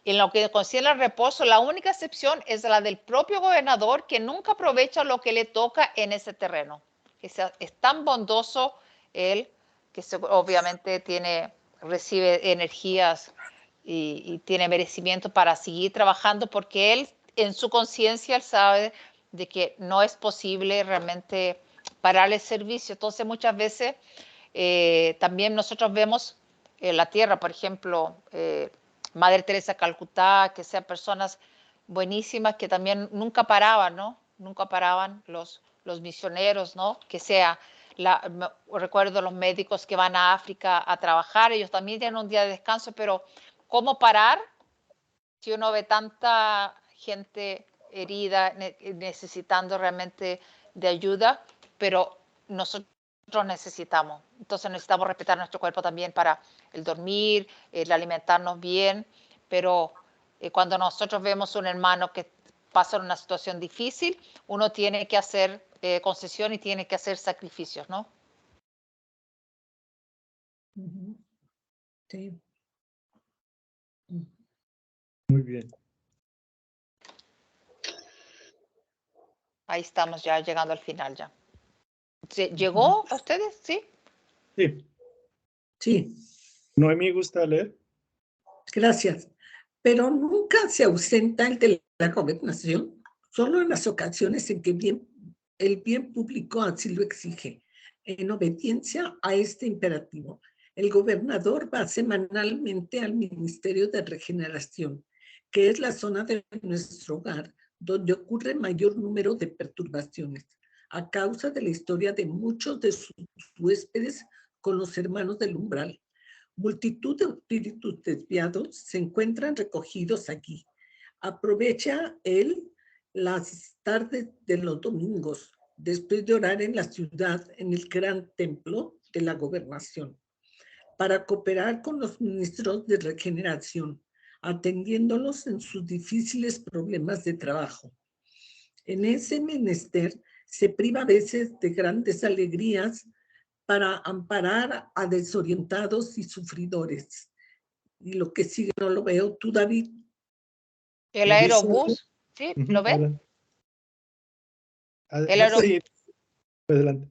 en lo que concierne al reposo, la única excepción es la del propio gobernador, que nunca aprovecha lo que le toca en ese terreno. Es tan bondoso él que obviamente recibe energías y tiene merecimiento para seguir trabajando, porque él en su conciencia él sabe de que no es posible realmente parar el servicio. Entonces muchas veces también nosotros vemos la tierra, por ejemplo, Madre Teresa de Calcuta, que sean personas buenísimas que también nunca paraban, ¿no? nunca paraban los misioneros, ¿no? Que sea, recuerdo los médicos que van a África a trabajar, ellos también tienen un día de descanso, pero ¿cómo parar si uno ve tanta gente herida, necesitando realmente de ayuda? Pero nosotros necesitamos. Entonces necesitamos respetar nuestro cuerpo también para el dormir, el alimentarnos bien, pero cuando nosotros vemos un hermano que pasa en una situación difícil, uno tiene que hacer concesión y tiene que hacer sacrificios, ¿no? Sí. Muy bien. Ahí estamos ya llegando al final ya. ¿Llegó a ustedes? ¿Sí? Sí. Sí. Noemí, ¿gusta leer? Gracias. Pero nunca se ausenta el de la gobernación, solo en las ocasiones en que el bien público así lo exige. En obediencia a este imperativo, el gobernador va semanalmente al Ministerio de Regeneración, que es la zona de nuestro hogar donde ocurre mayor número de perturbaciones, a causa de la historia de muchos de sus huéspedes con los hermanos del umbral. Multitud de espíritus desviados se encuentran recogidos aquí. Aprovecha él las tardes de los domingos, después de orar en la ciudad, en el gran templo de la gobernación, para cooperar con los ministros de regeneración, atendiéndolos en sus difíciles problemas de trabajo. En ese menester se priva a veces de grandes alegrías para amparar a desorientados y sufridores. Y lo que sigue no lo veo. ¿Tú, David? El aerobús, ¿sí? ¿Lo ven? Sí, adelante.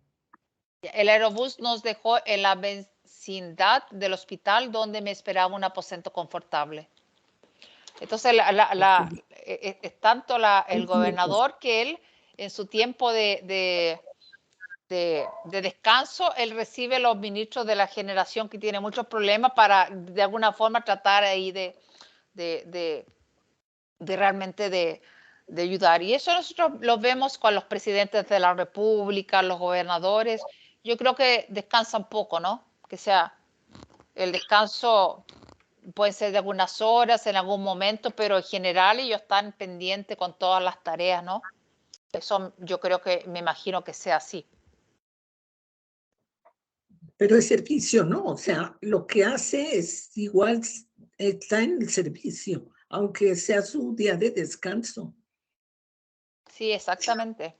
El aerobús nos dejó en la vecindad del hospital donde me esperaba un aposento confortable. Entonces, es tanto el gobernador que él, en su tiempo de descanso, él recibe los ministros de la generación que tiene muchos problemas para, de alguna forma, tratar ahí de realmente de ayudar. Y eso nosotros lo vemos con los presidentes de la República, los gobernadores. Yo creo que descansan poco, ¿no? Que sea el descanso puede ser de algunas horas en algún momento, pero en general ellos están pendientes con todas las tareas, ¿no? Eso yo creo que, me imagino que sea así. Pero es servicio, ¿no? O sea, lo que hace es igual, está en el servicio, aunque sea su día de descanso. Sí, exactamente.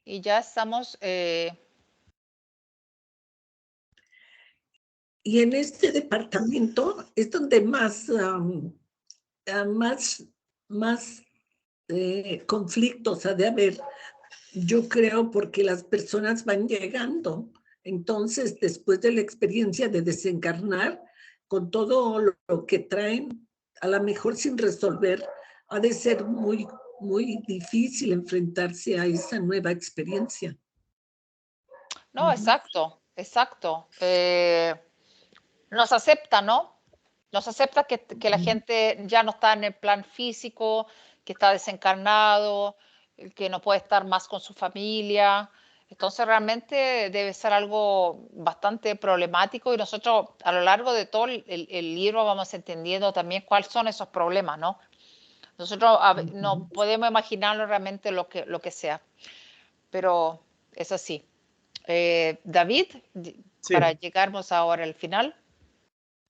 Y ya estamos... Y en este departamento es donde más conflictos ha de haber, yo creo, porque las personas van llegando. Entonces, después de la experiencia de desencarnar, con todo lo que traen, a lo mejor sin resolver, ha de ser muy, muy difícil enfrentarse a esa nueva experiencia. No, exacto, exacto. Nos acepta, ¿no? Nos acepta que la gente ya no está en el plan físico, que está desencarnado, que no puede estar más con su familia. Entonces realmente debe ser algo bastante problemático y nosotros a lo largo de todo el libro vamos entendiendo también cuáles son esos problemas, ¿no? Nosotros no podemos imaginarlo realmente lo que sea, pero es así. David, Sí. para llegarnos ahora al final.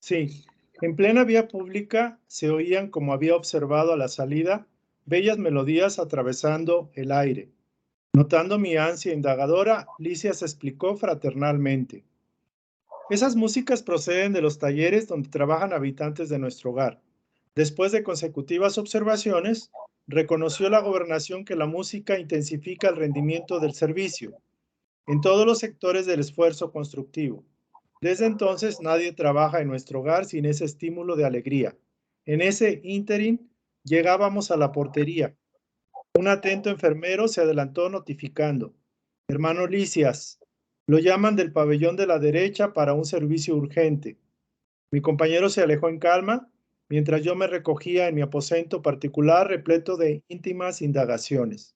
Sí, en plena vía pública se oían, como había observado a la salida, bellas melodías atravesando el aire. Notando mi ansia indagadora, Licia se explicó fraternalmente. Esas músicas proceden de los talleres donde trabajan habitantes de nuestro hogar. Después de consecutivas observaciones, reconoció la gobernación que la música intensifica el rendimiento del servicio en todos los sectores del esfuerzo constructivo. Desde entonces nadie trabaja en nuestro hogar sin ese estímulo de alegría. En ese ínterin llegábamos a la portería. Un atento enfermero se adelantó notificando: hermano Licias, lo llaman del pabellón de la derecha para un servicio urgente. Mi compañero se alejó en calma mientras yo me recogía en mi aposento particular repleto de íntimas indagaciones.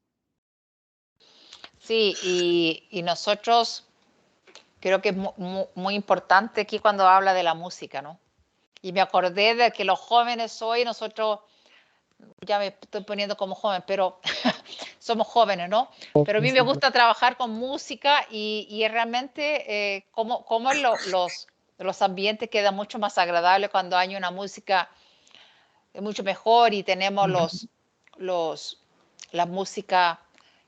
Sí, y nosotros creo que es muy importante aquí cuando habla de la música, ¿no? Y me acordé de que los jóvenes hoy, nosotros, ya me estoy poniendo como joven, pero somos jóvenes, ¿no? Pero a mí me gusta trabajar con música y realmente cómo los ambientes quedan mucho más agradables cuando hay una música mucho mejor y tenemos la música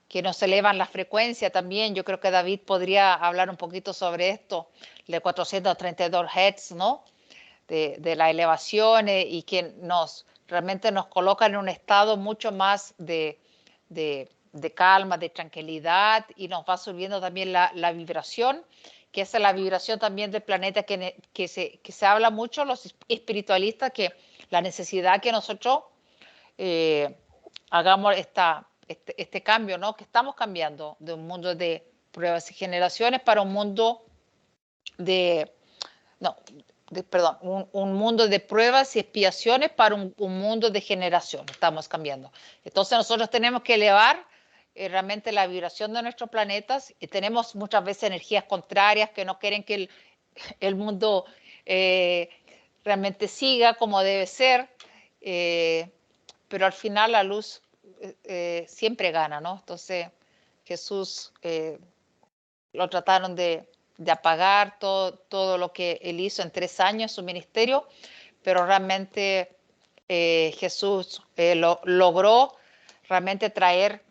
que nos elevan la frecuencia también. Yo creo que David podría hablar un poquito sobre esto, de 432 Hz, ¿no? De la elevación y que realmente nos coloca en un estado mucho más de calma, de tranquilidad y nos va subiendo también la vibración, que es la vibración también del planeta que se habla mucho los espiritualistas, que la necesidad que nosotros hagamos este cambio, ¿no? Que estamos cambiando de un mundo de pruebas y generaciones para un mundo un mundo de pruebas y expiaciones para un mundo de generación. Estamos cambiando. Entonces nosotros tenemos que elevar realmente la vibración de nuestros planetas y tenemos muchas veces energías contrarias que no quieren que el mundo realmente siga como debe ser, pero al final la luz siempre gana, ¿no? Entonces Jesús lo trataron de apagar todo lo que él hizo en 3 años, su ministerio, pero realmente Jesús logró realmente traer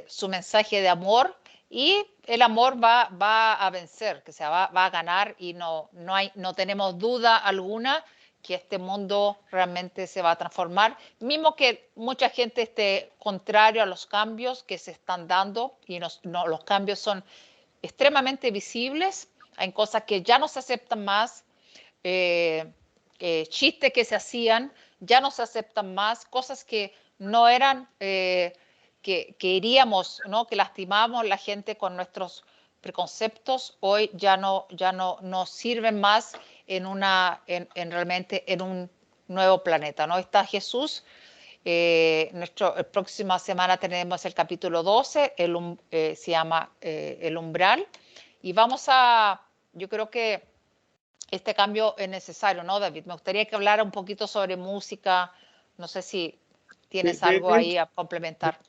su mensaje de amor y el amor va a vencer, que se va a ganar y no tenemos duda alguna que este mundo realmente se va a transformar, mismo que mucha gente esté contrario a los cambios que se están dando y los cambios son extremadamente visibles, hay cosas que ya no se aceptan más, chistes que se hacían, ya no se aceptan más, cosas que no eran, que heríamos, ¿no? Que lastimamos a la gente con nuestros preconceptos, hoy ya no sirven más realmente en un nuevo planeta, ¿no? Está Jesús. La próxima semana tenemos el capítulo 12, se llama El Umbral, y yo creo que este cambio es necesario, ¿no, David? Me gustaría que hablara un poquito sobre música, no sé si tienes algo ahí a complementar.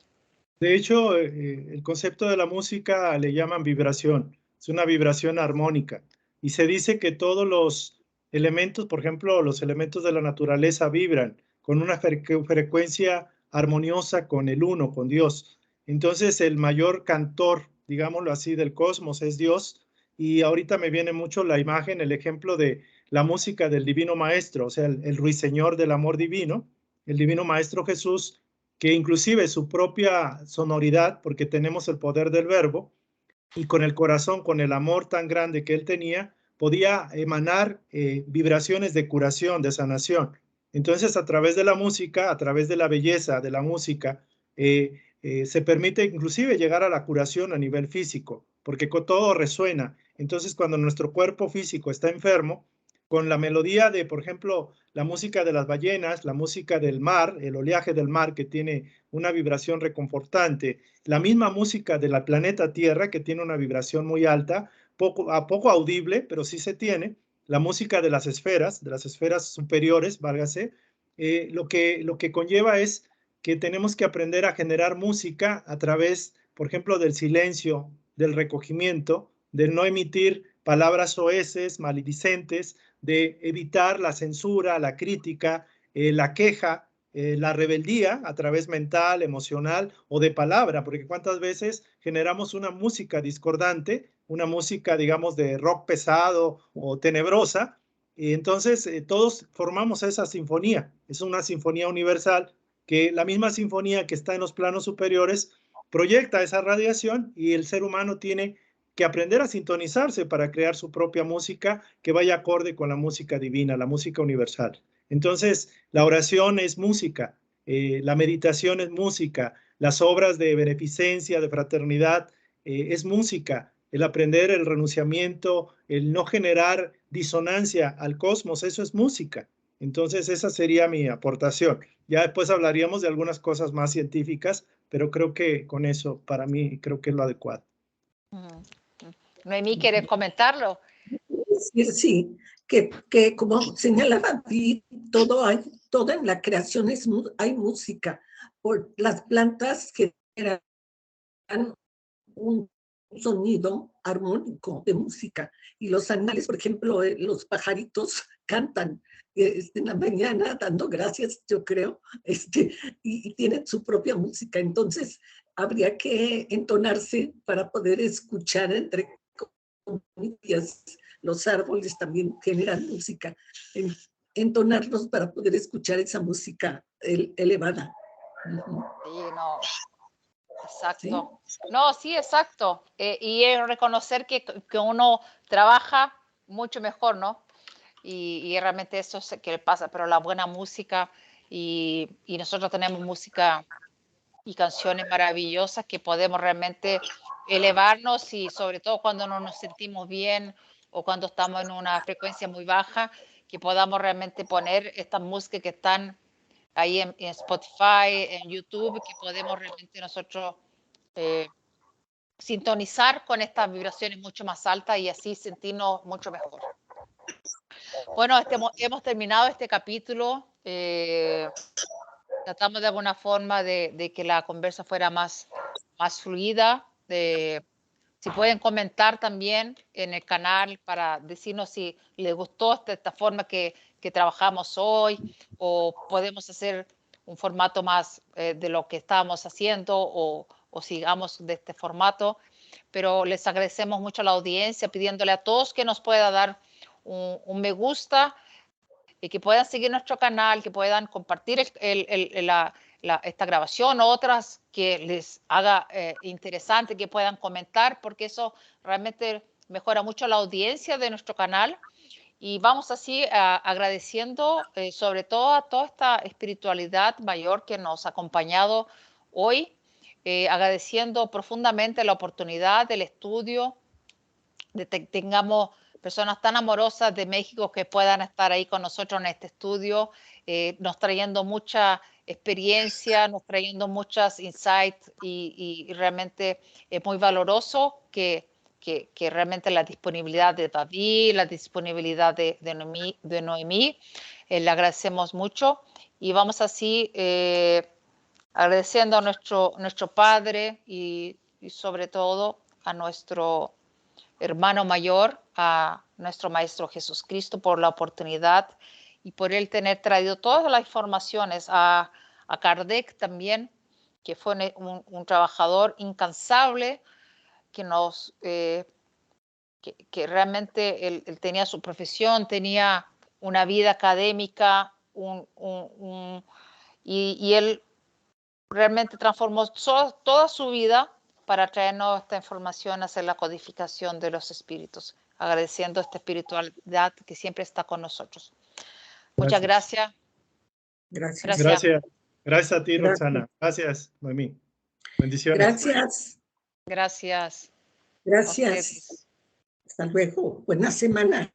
De hecho, el concepto de la música le llaman vibración, es una vibración armónica y se dice que todos los elementos, por ejemplo, los elementos de la naturaleza vibran con una frecuencia armoniosa con el uno, con Dios. Entonces, el mayor cantor, digámoslo así, del cosmos es Dios. Y ahorita me viene mucho la imagen, el ejemplo de la música del Divino Maestro, o sea, el ruiseñor del amor divino, el Divino Maestro Jesús, que inclusive su propia sonoridad, porque tenemos el poder del verbo, y con el corazón, con el amor tan grande que él tenía, podía emanar vibraciones de curación, de sanación. Entonces, a través de la música, a través de la belleza de la música, se permite inclusive llegar a la curación a nivel físico, porque todo resuena. Entonces, cuando nuestro cuerpo físico está enfermo, con la melodía de, por ejemplo, la música de las ballenas, la música del mar, el oleaje del mar que tiene una vibración reconfortante, la misma música de la planeta Tierra que tiene una vibración muy alta, poco audible, pero sí se tiene, la música de las esferas superiores, válgase, lo que conlleva es que tenemos que aprender a generar música a través, por ejemplo, del silencio, del recogimiento, de no emitir palabras soeces, maledicentes, de evitar la censura, la crítica, la queja, la rebeldía a través mental, emocional o de palabra, porque cuántas veces generamos una música discordante, una música, digamos, de rock pesado o tenebrosa, y entonces todos formamos esa sinfonía, es una sinfonía universal, que la misma sinfonía que está en los planos superiores proyecta esa radiación y el ser humano tiene que aprender a sintonizarse para crear su propia música que vaya acorde con la música divina, la música universal. Entonces, la oración es música, la meditación es música, las obras de beneficencia, de fraternidad, es música, el aprender el renunciamiento, el no generar disonancia al cosmos, eso es música. Entonces, esa sería mi aportación. Ya después hablaríamos de algunas cosas más científicas, pero creo que con eso, para mí, creo que es lo adecuado. Noemí, ¿quieres comentarlo? Sí, que como señalaba, todo en la creación hay música. Por las plantas generan un sonido armónico de música. Y los animales, por ejemplo, los pajaritos cantan en la mañana dando gracias, yo creo, y tienen su propia música. Entonces, habría que entonarse para poder escuchar entre comillas. Los árboles también generan música. Entonarlos para poder escuchar esa música elevada. Sí, no. Exacto. ¿Sí? No, sí, exacto. Y es reconocer que uno trabaja mucho mejor, ¿no? Y realmente eso es que le pasa, pero la buena música y nosotros tenemos música y canciones maravillosas que podemos realmente elevarnos y sobre todo cuando no nos sentimos bien o cuando estamos en una frecuencia muy baja, que podamos realmente poner estas músicas que están ahí en Spotify, en YouTube, que podemos realmente nosotros sintonizar con estas vibraciones mucho más altas y así sentirnos mucho mejor. Bueno, hemos terminado este capítulo. Tratamos de alguna forma de que la conversa fuera más fluida. Si pueden comentar también en el canal para decirnos si les gustó esta forma que trabajamos hoy o podemos hacer un formato más de lo que estábamos haciendo o sigamos de este formato. Pero les agradecemos mucho a la audiencia, pidiéndole a todos que nos pueda dar un me gusta y que puedan seguir nuestro canal, que puedan compartir esta grabación, otras que les haga interesante, que puedan comentar, porque eso realmente mejora mucho la audiencia de nuestro canal. Y vamos así agradeciendo sobre todo a toda esta espiritualidad mayor que nos ha acompañado hoy, agradeciendo profundamente la oportunidad del estudio, de que tengamos personas tan amorosas de México que puedan estar ahí con nosotros en este estudio, nos trayendo mucha experiencia, nos trayendo muchas insights y realmente es muy valoroso que realmente la disponibilidad de David, la disponibilidad de Noemí, le agradecemos mucho y vamos así agradeciendo a nuestro Padre y sobre todo a nuestro hermano mayor, a nuestro Maestro Jesucristo por la oportunidad y por él tener traído todas las informaciones, a Kardec también, que fue un trabajador incansable, que nos que realmente él tenía su profesión, tenía una vida académica, y él realmente transformó toda su vida para traernos esta información, hacer la codificación de los espíritus, agradeciendo esta espiritualidad que siempre está con nosotros. Muchas gracias. Gracias. Gracias a ti, Roxana. Gracias, Noemí. Bendiciones. Gracias. Gracias. Gracias. Hasta luego. Buena semana.